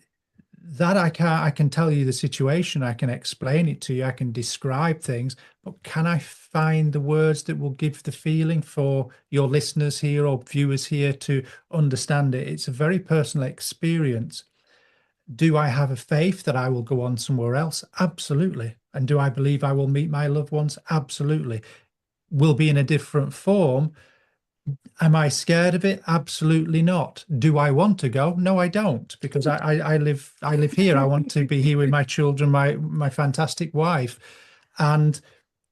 that I can tell you the situation, I can explain it to you, I can describe things, but can I find the words that will give the feeling for your listeners here or viewers here to understand it? It's a very personal experience. Do I have a faith that I will go on somewhere else? Absolutely. And do I believe I will meet my loved ones? Absolutely. Will be in a different form. Am I scared of it? Absolutely not. Do I want to go? No, I don't, because I live here. I want to be here with my children, my fantastic wife, and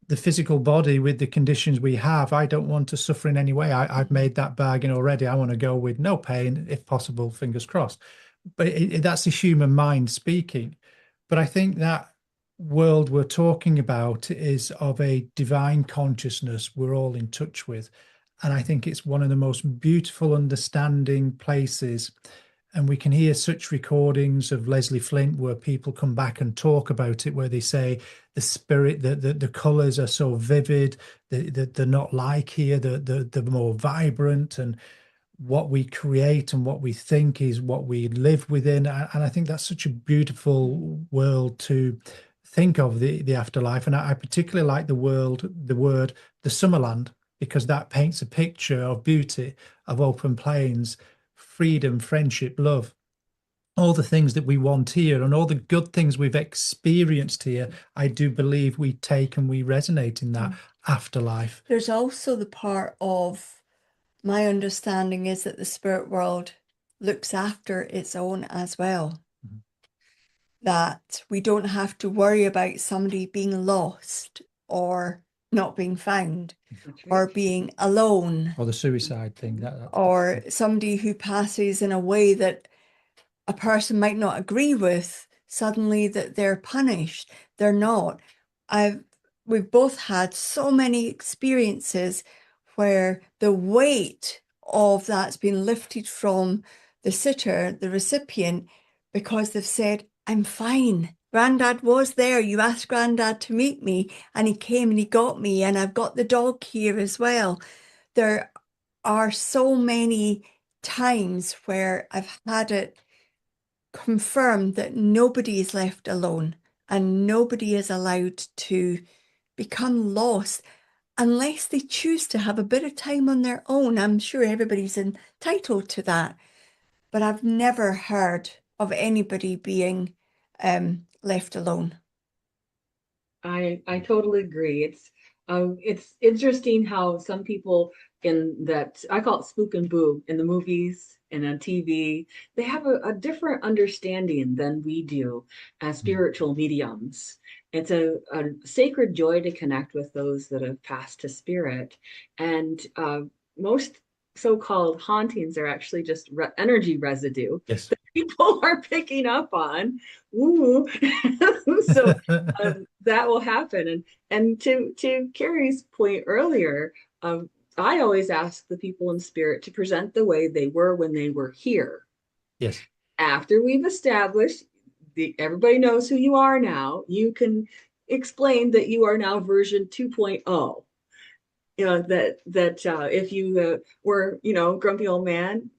the physical body with the conditions we have. I don't want to suffer in any way. I've made that bargain already. I want to go with no pain, if possible, fingers crossed. But that's the human mind speaking. But I think that world we're talking about is of a divine consciousness we're all in touch with. And I think it's one of the most beautiful understanding places. And we can hear such recordings of Leslie Flint where people come back and talk about it, where they say the spirit, the colors are so vivid, they're not like here, they're more vibrant, and what we create and what we think is what we live within. And I think that's such a beautiful world to think of, the afterlife. And I particularly like the word, the Summerland, because that paints a picture of beauty, of open plains, freedom, friendship, love, all the things that we want here and all the good things we've experienced here. I do believe we take and we resonate in that afterlife. There's also the part of my understanding is that the spirit world looks after its own as well. Mhm. That we don't have to worry about somebody being lost or not being found, or being alone, Or the suicide thing. or somebody who passes in a way that a person might not agree with, suddenly that they're punished. They're not. We've both had so many experiences where the weight of that's been lifted from the sitter, the recipient, because they've said, I'm fine. Grandad was there. You asked Grandad to meet me, and he came and he got me, and I've got the dog here as well. There are so many times where I've had it confirmed that nobody is left alone and nobody is allowed to become lost unless they choose to have a bit of time on their own. I'm sure everybody's entitled to that, but I've never heard of anybody being left alone. I totally agree. It's interesting how some people in that, I call it spook and boo, in the movies and on TV, they have a different understanding than we do as spiritual mediums. It's a sacred joy to connect with those that have passed to spirit. And most so-called hauntings are actually just energy residue Yes. that people are picking up on. Ooh. So that will happen. And to Kerry's point earlier, I always ask the people in spirit to present the way they were when they were here. Yes. After we've established everybody knows who you are now, you can explain that you are now version 2.0. You know, that if you were, grumpy old man,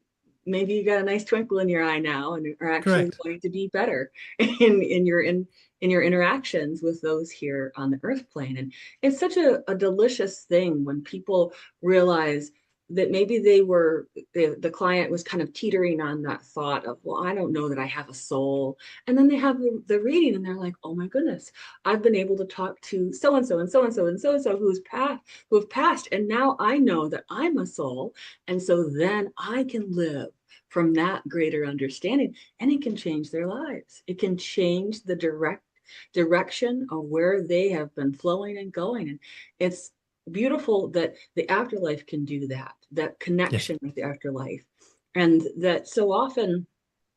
maybe you got a nice twinkle in your eye now and are actually Correct. going to be better in your interactions with those here on the earth plane. And it's such a delicious thing when people realize that maybe the client was kind of teetering on that thought of, well, I don't know that I have a soul. And then they have the reading and they're like, oh my goodness, I've been able to talk to so and so and so and so and so and so who have passed. And now I know that I'm a soul. And so then I can live from that greater understanding, and it can change their lives. It can change the direction of where they have been flowing and going. And it's beautiful that the afterlife can do that connection with the afterlife. And that so often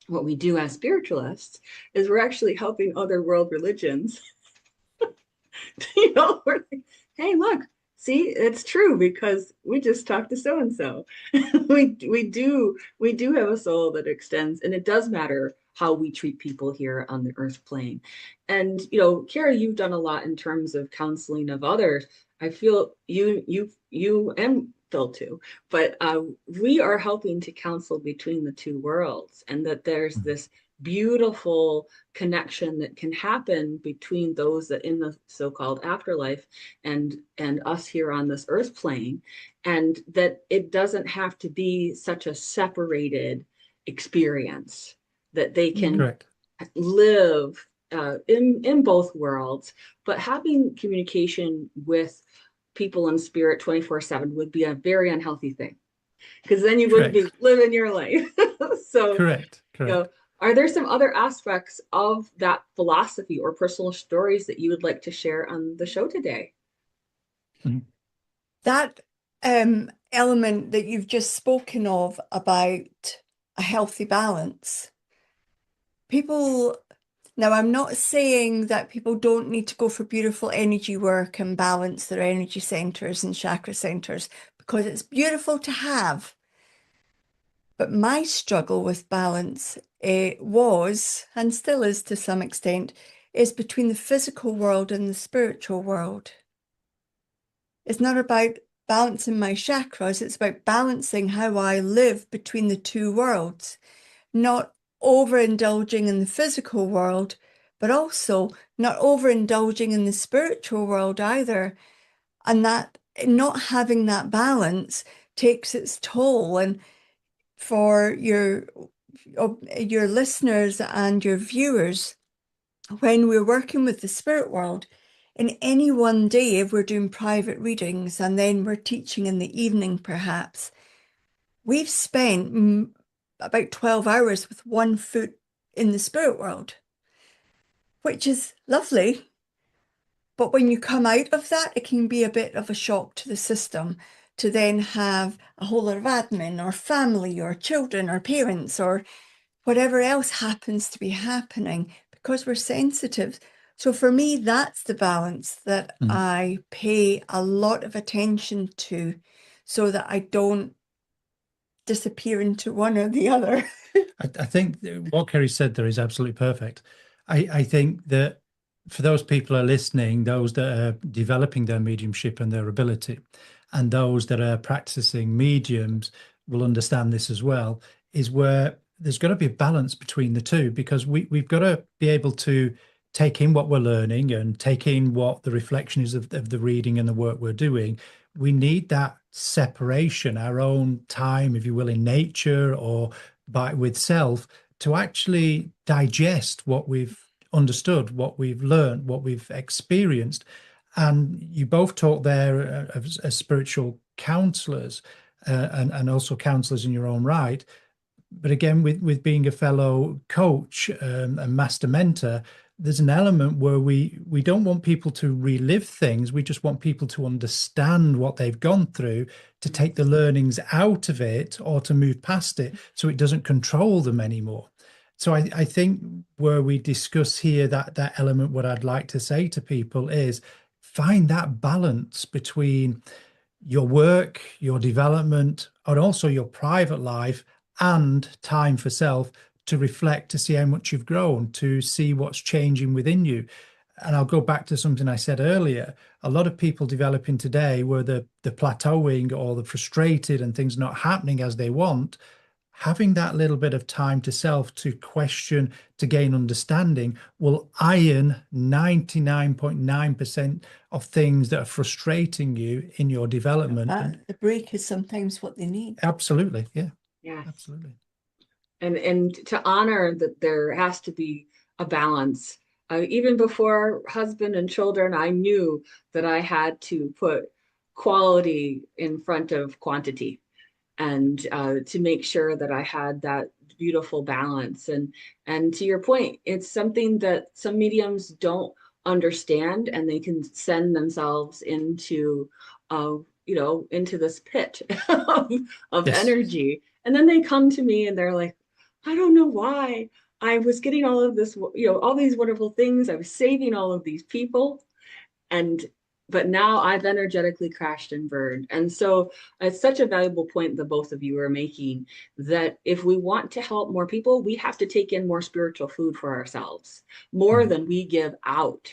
what we do as spiritualists is we're actually helping other world religions. We're like, hey, look, See, it's true because we just talked to so and so. We do have a soul that extends, and it does matter how we treat people here on the earth plane. And Carrie, you've done a lot in terms of counseling of others. I feel you and Phil too, but we are helping to counsel between the two worlds, and that there's Mhm. this beautiful connection that can happen between those that in the so-called afterlife and us here on this earth plane, and that it doesn't have to be such a separated experience, that they can Correct. live in both worlds, but having communication with people in spirit 24/7 would be a very unhealthy thing, because then you wouldn't be Correct. living your life. So, Correct. you know, Correct. are there some other aspects of that philosophy or personal stories that you would like to share on the show today? Mhm. That element that you've just spoken of about a healthy balance. People, now I'm not saying that people don't need to go for beautiful energy work and balance their energy centers and chakra centers, because it's beautiful to have. But my struggle with balance was, and still is to some extent, is between the physical world and the spiritual world. It's not about balancing my chakras, it's about balancing how I live between the two worlds, not overindulging in the physical world, but also not overindulging in the spiritual world either. And that not having that balance takes its toll. And for your listeners and your viewers, when we're working with the spirit world, in any one day, if we're doing private readings and then we're teaching in the evening, perhaps, we've spent about 12 hours with one foot in the spirit world, which is lovely. But when you come out of that, it can be a bit of a shock to the system to then have a whole lot of admin or family or children or parents or whatever else happens to be happening, because we're sensitive. So for me, that's the balance that Mhm. I pay a lot of attention to, so that I don't disappear into one or the other. I think what Kerry said there is absolutely perfect. I think that for those people who are listening, those that are developing their mediumship and their ability, and those that are practicing mediums will understand this as well, is where there's got to be a balance between the two, because we've got to be able to take in what we're learning and take in what the reflection is of the reading and the work we're doing. We need that separation, our own time, if you will, in nature or with self, to actually digest what we've understood, what we've learned, what we've experienced. And you both talk there as spiritual counselors, and also counselors in your own right. But again, with being a fellow coach, and master mentor, there's an element where we don't want people to relive things. We just want people to understand what they've gone through, to take the learnings out of it or to move past it so it doesn't control them anymore. So I think where we discuss here that element, what I'd like to say to people is find that balance between your work, your development, and also your private life, and time for self to reflect, to see how much you've grown, to see what's changing within you. And I'll go back to something I said earlier. A lot of people developing today where the plateauing or the frustrated and things not happening as they want, having that little bit of time to self to question, to gain understanding, will iron 99.9% of things that are frustrating you in your development. And The break is sometimes what they need. absolutely, yeah, Yes. absolutely. And to honor that there has to be a balance. Even before husband and children, I knew that I had to put quality in front of quantity, and to make sure that I had that beautiful balance. And to your point, it's something that some mediums don't understand, and they can send themselves into, into this pit of Yes. energy. And then they come to me and they're like, I don't know why I was getting all of this, all these wonderful things. I was saving all of these people. And but now I've energetically crashed and burned. And so it's such a valuable point that both of you are making, that if we want to help more people, we have to take in more spiritual food for ourselves, more than we give out.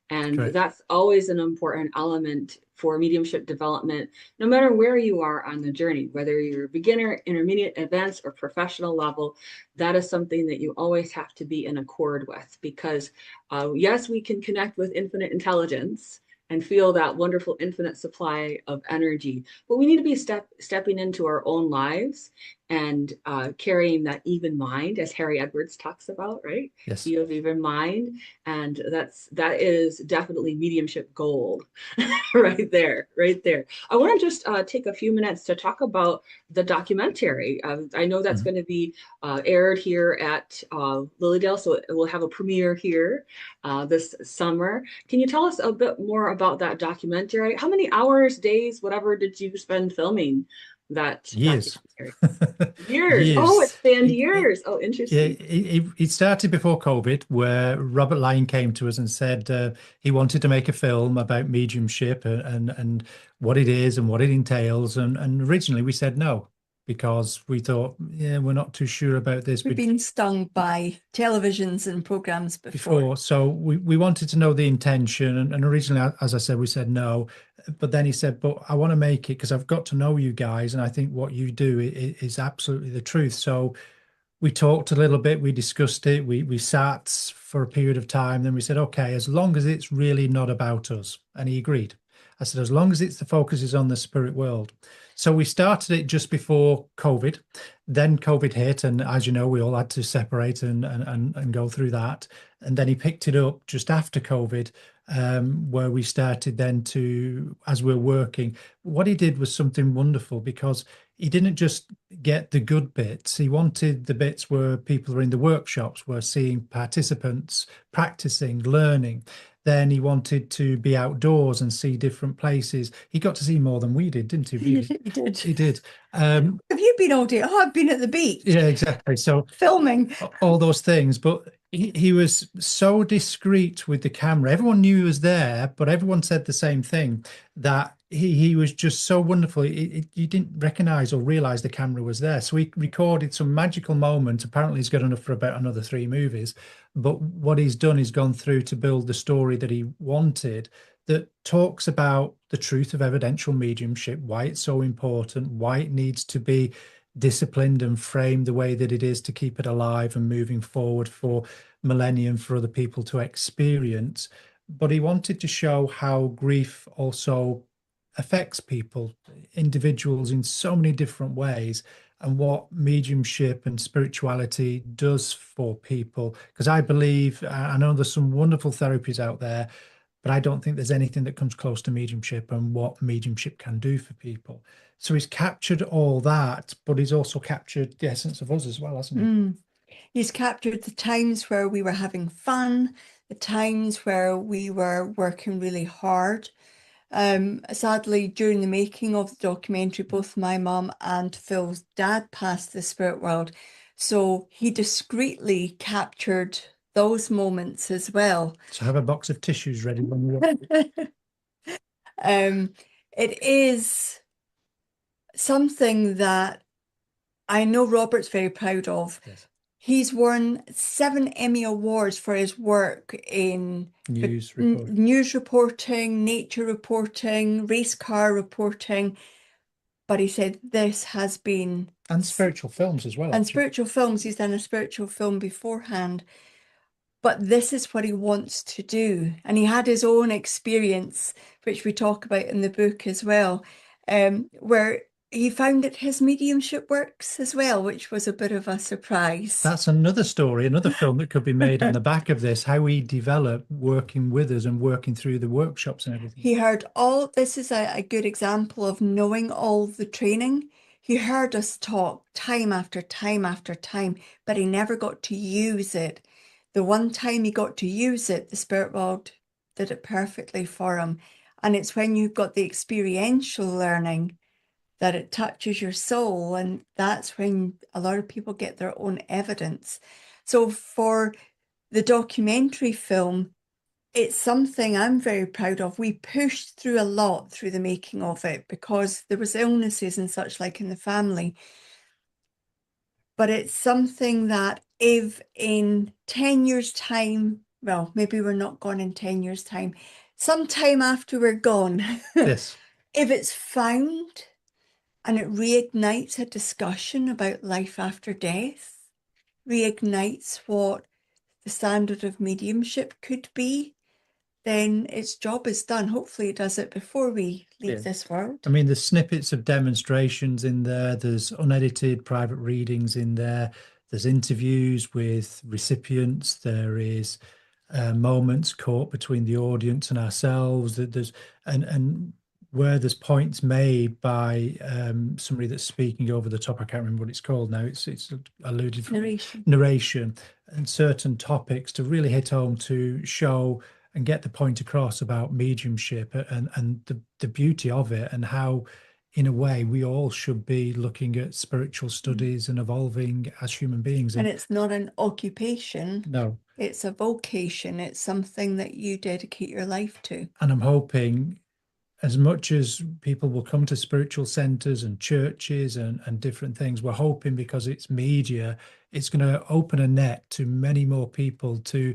And Correct. that's always an important element for mediumship development, no matter where you are on the journey, whether you're beginner, intermediate, advanced, or professional level. That is something that you always have to be in accord with, because yes, we can connect with infinite intelligence and feel that wonderful infinite supply of energy, but we need to be stepping into our own lives and carrying that even mind, as Harry Edwards talks about, right? Yes. You have even mind, and that is definitely mediumship gold. Right there, right there. I want to just take a few minutes to talk about the documentary. I know that's going to be aired here at Lilydale, so we'll have a premiere here this summer. Can you tell us a bit more about that documentary? How many hours, days, whatever did you spend filming that Years. documentary? Years. Oh, it Years. spanned years. Oh, Yeah, interesting. it started before COVID, where Robert Lyon came to us and said he wanted to make a film about mediumship and what it is and what it entails. And originally we said no, because we thought, yeah, we're not too sure about this. We've been stung by televisions and programs before. So we wanted to know the intention. And originally, as I said, we said no. But then he said, but I want to make it because I've got to know you guys. And I think what you do is absolutely the truth. So we talked a little bit, we discussed it, we sat for a period of time, then we said, okay, as long as it's really not about us. And he agreed. I said, as long as the focus is on the spirit world. So we started it just before COVID. Then COVID hit, and as you know, we all had to separate and go through that. And then he picked it up just after COVID, where we started then to, as we're working. What he did was something wonderful, because he didn't just get the good bits. He wanted the bits where people are in the workshops, were seeing participants practicing, learning. Then he wanted to be outdoors and see different places. He got to see more than we did, didn't he? Really? He did. He did. Have you been all day? Oh, I've been at the beach. Yeah, exactly. So filming all those things, but he was so discreet with the camera. Everyone knew he was there, but everyone said the same thing, that he was just so wonderful. You didn't recognize or realize the camera was there. So he recorded some magical moment. Apparently he's got enough for about another 3 movies, but what he's done is gone through to build the story that he wanted, that talks about the truth of evidential mediumship, why it's so important, why it needs to be disciplined and framed the way that it is to keep it alive and moving forward for millennium for other people to experience. But he wanted to show how grief also affects people, individuals, in so many different ways, and what mediumship and spirituality does for people. Because I believe, I know there's some wonderful therapies out there, but I don't think there's anything that comes close to mediumship and what mediumship can do for people. So he's captured all that, but he's also captured the essence of us as well, hasn't he? He's captured the times where we were having fun, the times where we were working really hard. Sadly, during the making of the documentary, both my mum and Phil's dad passed the spirit world. So he discreetly captured those moments as well. So have a box of tissues ready when you It is something that I know Robert's very proud of. Yes. He's won 7 Emmy Awards for his work in news reporting, nature reporting, race car reporting. But he said this has been... And spiritual films as well. And spiritual films. He's done a spiritual film beforehand. But this is what he wants to do. And he had his own experience, which we talk about in the book as well, where he found that his mediumship works as well, which was a bit of a surprise. That's another story, another film that could be made on the back of this, how he developed working with us and working through the workshops and everything. He heard this is a good example of knowing all the training. He heard us talk time after time after time, but he never got to use it. The one time he got to use it, the spirit world did it perfectly for him. And it's when you've got the experiential learning that it touches your soul, and that's when a lot of people get their own evidence. So for the documentary film, it's something I'm very proud of. We pushed through a lot through the making of it because there was illnesses and such like in the family. But it's something that if in 10 years' time, well, maybe we're not gone in 10 years' time, sometime after we're gone, Yes. if it's found and it reignites a discussion about life after death, reignites what the standard of mediumship could be, then its job is done. Hopefully it does it before we leave this world. I mean, there's snippets of demonstrations in there. There's unedited private readings in there. There's interviews with recipients. There is moments caught between the audience and ourselves. And where there's points made by somebody that's speaking over the top. I can't remember what it's called now. It's alluded from narration and certain topics to really hit home to show and get the point across about mediumship and the beauty of it, and how, in a way, we all should be looking at spiritual studies and evolving as human beings. And it's not an occupation. No. It's a vocation. It's something that you dedicate your life to. And I'm hoping, as much as people will come to spiritual centers and churches and different things, we're hoping, because it's media, it's going to open a net to many more people to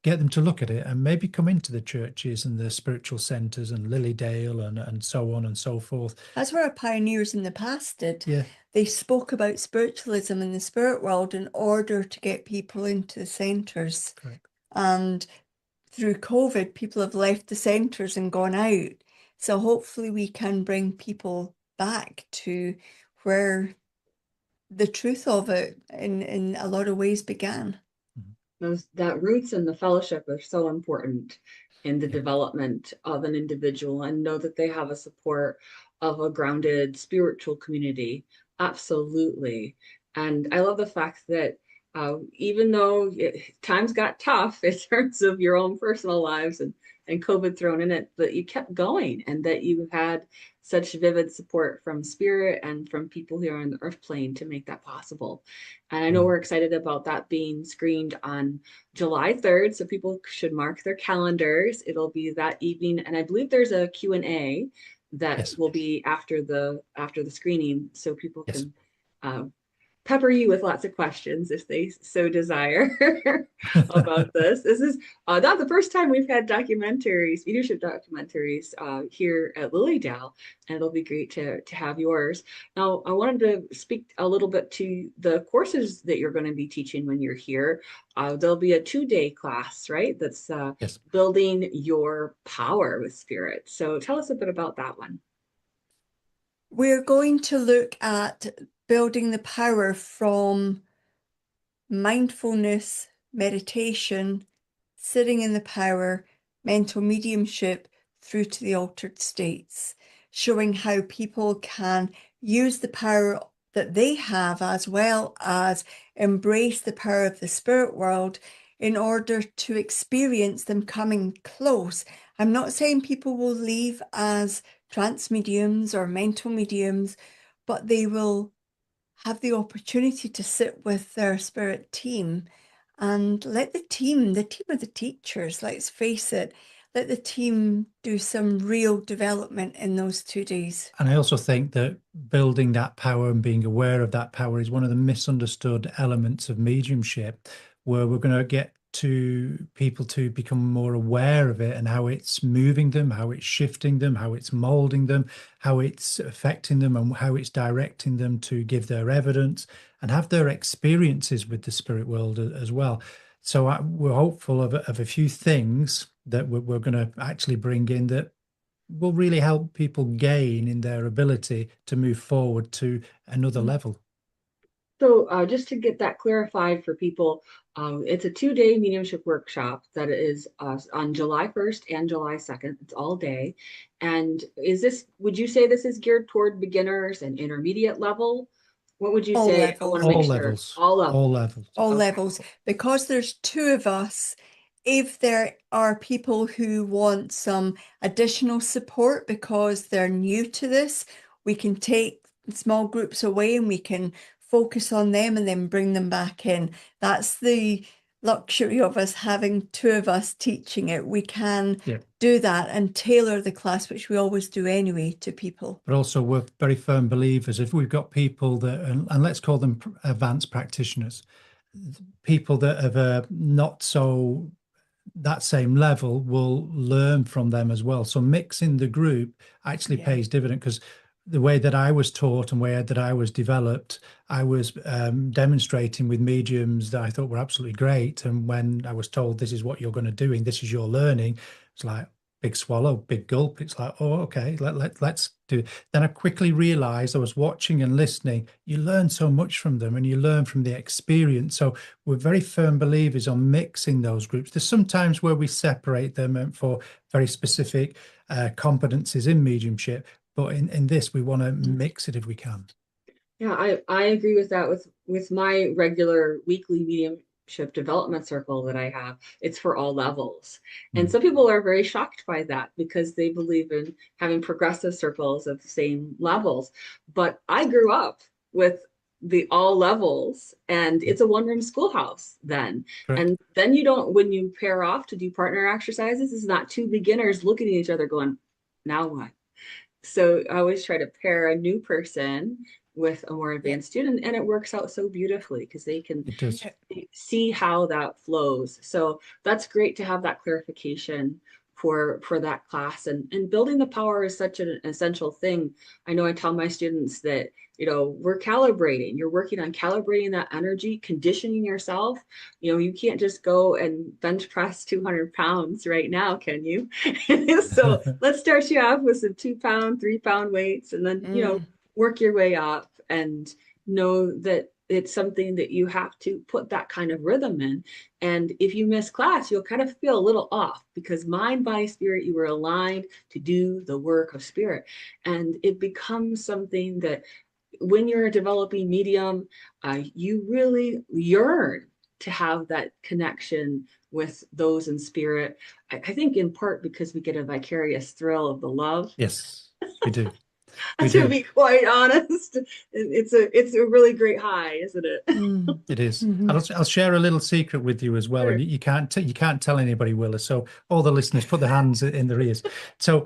get them to look at it and maybe come into the churches and the spiritual centers and Lilydale and so on and so forth. That's what our pioneers in the past did. Yeah. They spoke about spiritualism in the spirit world in order to get people into the centers. Correct. And through COVID, people have left the centers and gone out. So hopefully we can bring people back to where the truth of it in a lot of ways began. That roots and the fellowship are so important in the development of an individual, and know that they have a support of a grounded spiritual community. Absolutely. And I love the fact that even though times got tough in terms of your own personal lives and COVID thrown in it, that you kept going, and that you had such vivid support from spirit and from people here on the earth plane to make that possible. And I know we're excited about that being screened on July 3rd, so people should mark their calendars. It'll be that evening, and I believe there's a Q&A that will be after the screening, so people can pepper you with lots of questions if they so desire about this. This is not the first time we've had documentaries, leadership documentaries here at Lilydale, and it'll be great to have yours. Now, I wanted to speak a little bit to the courses that you're going to be teaching when you're here. There'll be a 2-day class, right? That's building your power with spirit. So tell us a bit about that one. We're going to look at building the power from mindfulness, meditation, sitting in the power, mental mediumship, through to the altered states, showing how people can use the power that they have, as well as embrace the power of the spirit world in order to experience them coming close. I'm not saying people will leave as trance mediums or mental mediums, but they will have the opportunity to sit with their spirit team and let the team of the teachers, let's face it, let the team do some real development in those 2 days. And I also think that building that power and being aware of that power is one of the misunderstood elements of mediumship, where we're going to get to people to become more aware of it and how it's moving them, how it's shifting them, how it's molding them, how it's affecting them, and how it's directing them to give their evidence and have their experiences with the spirit world as well. So we're hopeful of a few things that we're going to actually bring in that will really help people gain in their ability to move forward to another level. So just to get that clarified for people, it's a 2-day mediumship workshop that is on July 1st and July 2nd. It's all day. And would you say this is geared toward beginners and intermediate level? What would you say? Levels. I want to make sure. All levels. All levels. Because there's 2 of us, if there are people who want some additional support because they're new to this, we can take small groups away and we can focus on them and then bring them back in. That's the luxury of us having two of us teaching it, we can Yeah. do that and tailor the class, which we always do anyway, to people. But also, we're very firm believers. If we've got people that, and let's call them advanced practitioners, people that have not so that same level will learn from them as well. So mixing the group actually Yeah. pays dividend, because the way that I was taught and way that I was developed, I was demonstrating with mediums that I thought were absolutely great. And when I was told this is what you're going to do and this is your learning, it's like big swallow, big gulp. It's like, oh, okay, let's do it. Then I quickly realized I was watching and listening. You learn so much from them and you learn from the experience. So we're very firm believers on mixing those groups. There's sometimes where we separate them for very specific competencies in mediumship, but in this, we want to mix it if we can. Yeah, I agree with that. With my regular weekly mediumship development circle that I have, it's for all levels. And some people are very shocked by that because they believe in having progressive circles of the same levels. But I grew up with the all levels, and it's a one-room schoolhouse then. Correct. And then you don't, when you pair off to do partner exercises, it's not two beginners looking at each other going, now what? So I always try to pair a new person with a more advanced student, and it works out so beautifully because they can see how that flows. So that's great to have that clarification for that class. And building the power is such an essential thing. I know I tell my students that, we're calibrating. You're working on calibrating that energy, conditioning yourself. You can't just go and bench press 200 pounds right now, can you? So let's start you off with some 2-pound, 3-pound weights, and then, work your way up, and know that it's something that you have to put that kind of rhythm in. And if you miss class, you'll kind of feel a little off because mind, body, spirit, you were aligned to do the work of spirit. And it becomes something that when you're a developing medium, you really yearn to have that connection with those in spirit. I think in part because we get a vicarious thrill of the love. Yes, we do. To be quite honest, it's a really great high, isn't it? It is. I'll share a little secret with you as well, Sure. and you can't tell anybody, Willa. So all the listeners, put their hands in their ears. So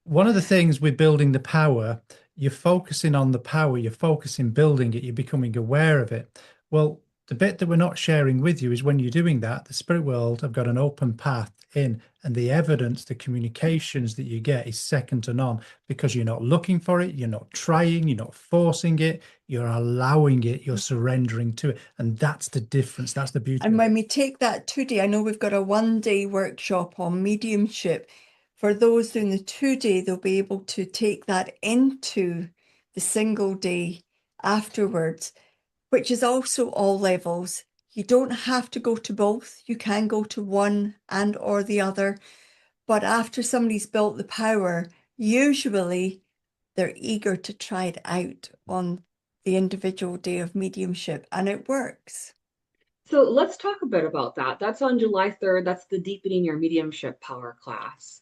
one of the things with building the power, you're focusing on the power, you're focusing building it, you're becoming aware of it. Well, the bit that we're not sharing with you is when you're doing that, the spirit world have got an open path in, and the evidence, the communications that you get is second to none, because you're not looking for it, you're not trying, you're not forcing it, you're allowing it, you're surrendering to it. And that's the difference. That's the beauty. And when we take that 2-day, I know we've got a 1-day workshop on mediumship. For those doing the 2-day, they'll be able to take that into the single day afterwards, which is also all levels. You don't have to go to both. You can go to one and or the other. But after somebody's built the power, usually they're eager to try it out on the individual day of mediumship, and it works. So let's talk a bit about that. That's on July 3rd. That's the Deepening Your Mediumship Power class.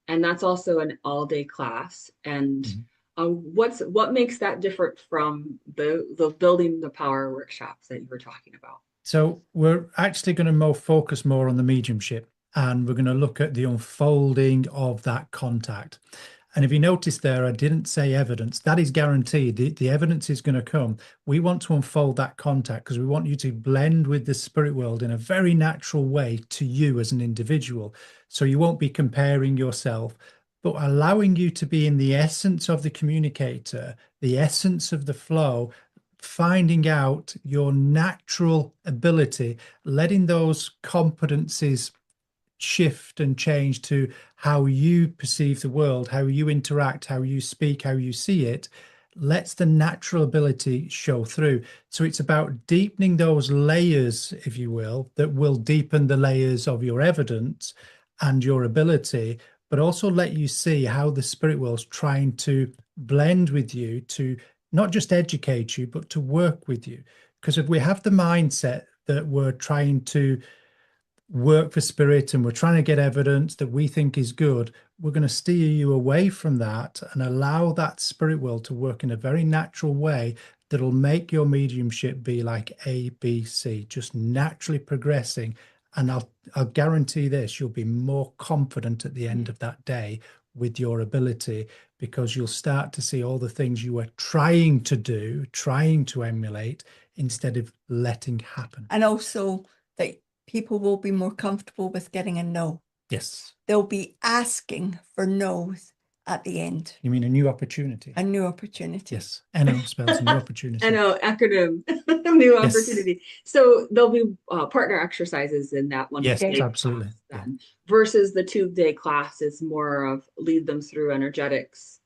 And that's also an all-day class. And what makes that different from the Building the Power workshops that you were talking about? So we're actually going to focus more on the mediumship, and we're going to look at the unfolding of that contact. And if you notice there, I didn't say evidence. That is guaranteed. The evidence is going to come. We want to unfold that contact because we want you to blend with the spirit world in a very natural way to you as an individual. So you won't be comparing yourself, but allowing you to be in the essence of the communicator, the essence of the flow, finding out your natural ability, letting those competencies shift and change to how you perceive the world, how you interact, how you speak, how you see it, lets the natural ability show through. So it's about deepening those layers, if you will, that will deepen the layers of your evidence and your ability, but also let you see how the spirit world's trying to blend with you to not just educate you, but to work with you. Because if we have the mindset that we're trying to work for spirit and we're trying to get evidence that we think is good, we're going to steer you away from that and allow that spirit world to work in a very natural way that'll make your mediumship be like A, B, C, just naturally progressing. And I'll guarantee this, you'll be more confident at the end of that day with your ability, because you'll start to see all the things you were trying to do, trying to emulate, instead of letting happen. And also that people will be more comfortable with getting a no. Yes. They'll be asking for no's at the end. You mean a new opportunity? A new opportunity. Yes. NO spells new opportunity. NO, acronym, new Yes. opportunity. So there'll be partner exercises in that one. Yes, day absolutely. class then, versus the 2-day class is more of lead them through energetics.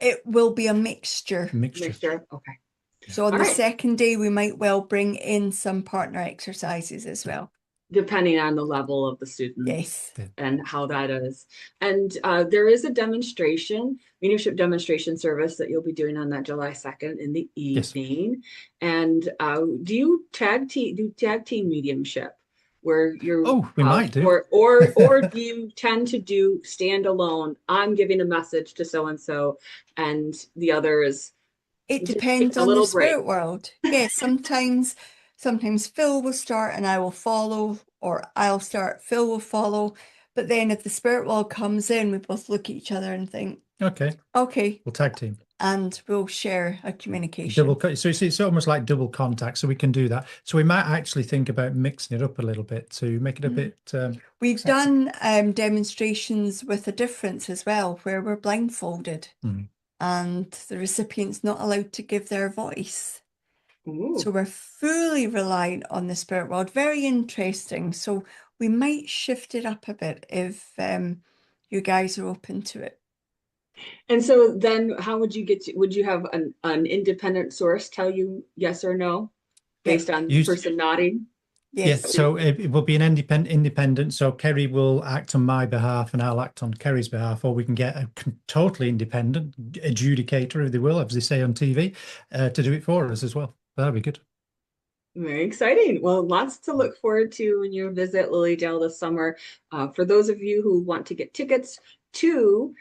It will be a mixture. Mixture. Okay. So on All the right. second day, we might well bring in some partner exercises as well. Depending on the level of the student. Yes. And how that is. And there is a demonstration, mediumship demonstration service that you'll be doing on that July 2nd in the evening. Yes. And do you tag team mediumship where you're we might do. or do you tend to do standalone? I'm giving a message to so and so, and the other is it depends on the spirit world. Yes, sometimes Phil will start and I will follow, or I'll start, Phil will follow. But then if the spirit world comes in, we both look at each other and think, okay, we'll tag team. And we'll share a communication. So it's almost like double contact, so we can do that. So we might actually think about mixing it up a little bit to make it a bit We've done demonstrations with a difference as well, where we're blindfolded. And the recipient's not allowed to give their voice. Ooh. So we're fully reliant on the spirit world. Very interesting. So we might shift it up a bit if you guys are open to it. And so then how would you would you have an independent source tell you yes or no based on the person nodding? Yes, so it will be an independent. So Kerry will act on my behalf and I'll act on Kerry's behalf, or we can get a totally independent adjudicator, if they will, as they say on TV, to do it for us as well. That'll be good. Very exciting. Well, lots to look forward to when you visit Lilydale this summer. For those of you who want to get tickets to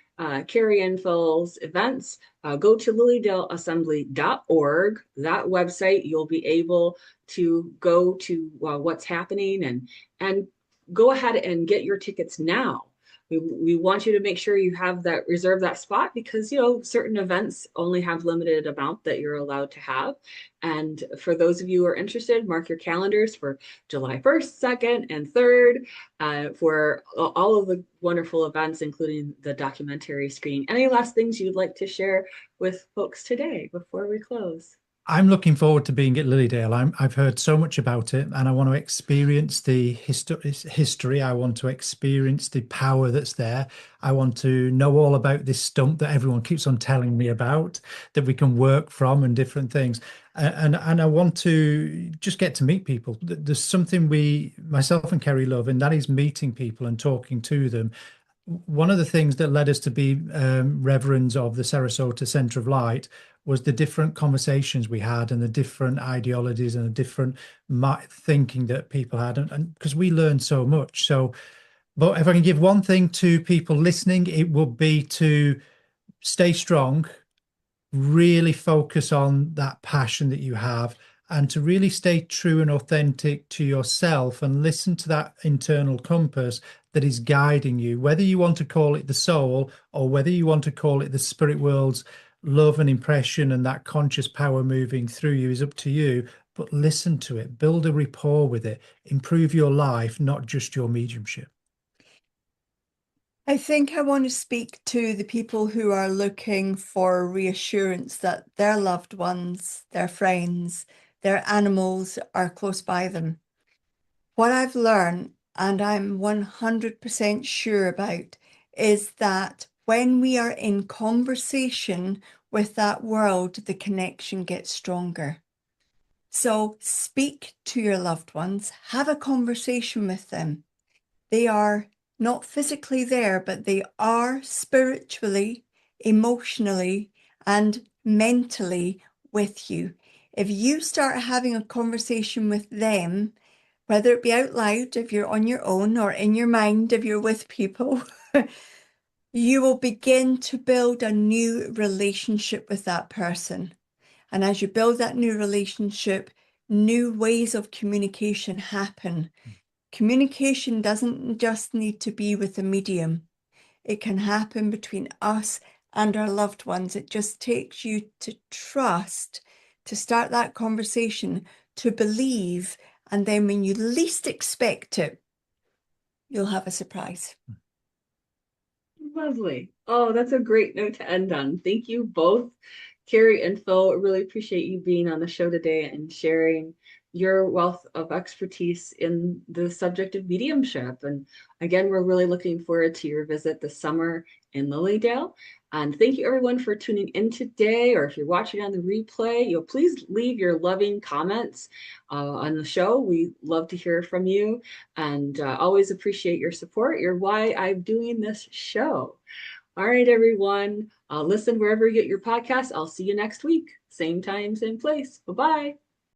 Kerry and Phil's events, go to lilydaleassembly.org. That website, you'll be able to go to what's happening and go ahead and get your tickets now. We want you to make sure you have that, reserve that spot, because, you know, certain events only have limited amount that you're allowed to have. And for those of you who are interested, mark your calendars for July 1st, 2nd, and 3rd for all of the wonderful events, including the documentary screening. Any last things you'd like to share with folks today before we close? I'm looking forward to being at Lilydale. I've heard so much about it, and I want to experience the history. I want to experience the power that's there. I want to know all about this stump that everyone keeps on telling me about, that we can work from, and different things. And I want to just get to meet people. There's something myself and Kerry love, and that is meeting people and talking to them. One of the things that led us to be reverends of the Sarasota Centre of Light was the different conversations we had and the different ideologies and the different thinking that people had, and because we learned so much. So, but if I can give one thing to people listening, it would be to stay strong, really focus on that passion that you have, and to really stay true and authentic to yourself and listen to that internal compass that is guiding you, whether you want to call it the soul or whether you want to call it the spirit world's love and impression, and that conscious power moving through you is up to you. But listen to it, build a rapport with it, improve your life, not just your mediumship. I think I want to speak to the people who are looking for reassurance that their loved ones, their friends, their animals are close by them. What I've learned, and I'm 100% sure about, is that when we are in conversation with that world, the connection gets stronger. So speak to your loved ones, have a conversation with them. They are not physically there, but they are spiritually, emotionally, and mentally with you. If you start having a conversation with them, whether it be out loud if you're on your own, or in your mind if you're with people, you will begin to build a new relationship with that person. And as you build that new relationship, new ways of communication happen. Communication doesn't just need to be with a medium. It can happen between us and our loved ones. It just takes you to trust, to start that conversation, to believe, and then when you least expect it, you'll have a surprise. Lovely. Oh, that's a great note to end on. Thank you both, Kerry and Phil. Really appreciate you being on the show today and sharing your wealth of expertise in the subject of mediumship. And again, we're really looking forward to your visit this summer in Lilydale. And thank you everyone for tuning in today, or if you're watching on the replay, please leave your loving comments on the show. We love to hear from you and always appreciate your support. You're why I'm doing this show. All right, everyone. Listen wherever you get your podcasts. I'll see you next week. Same time, same place. Bye-bye.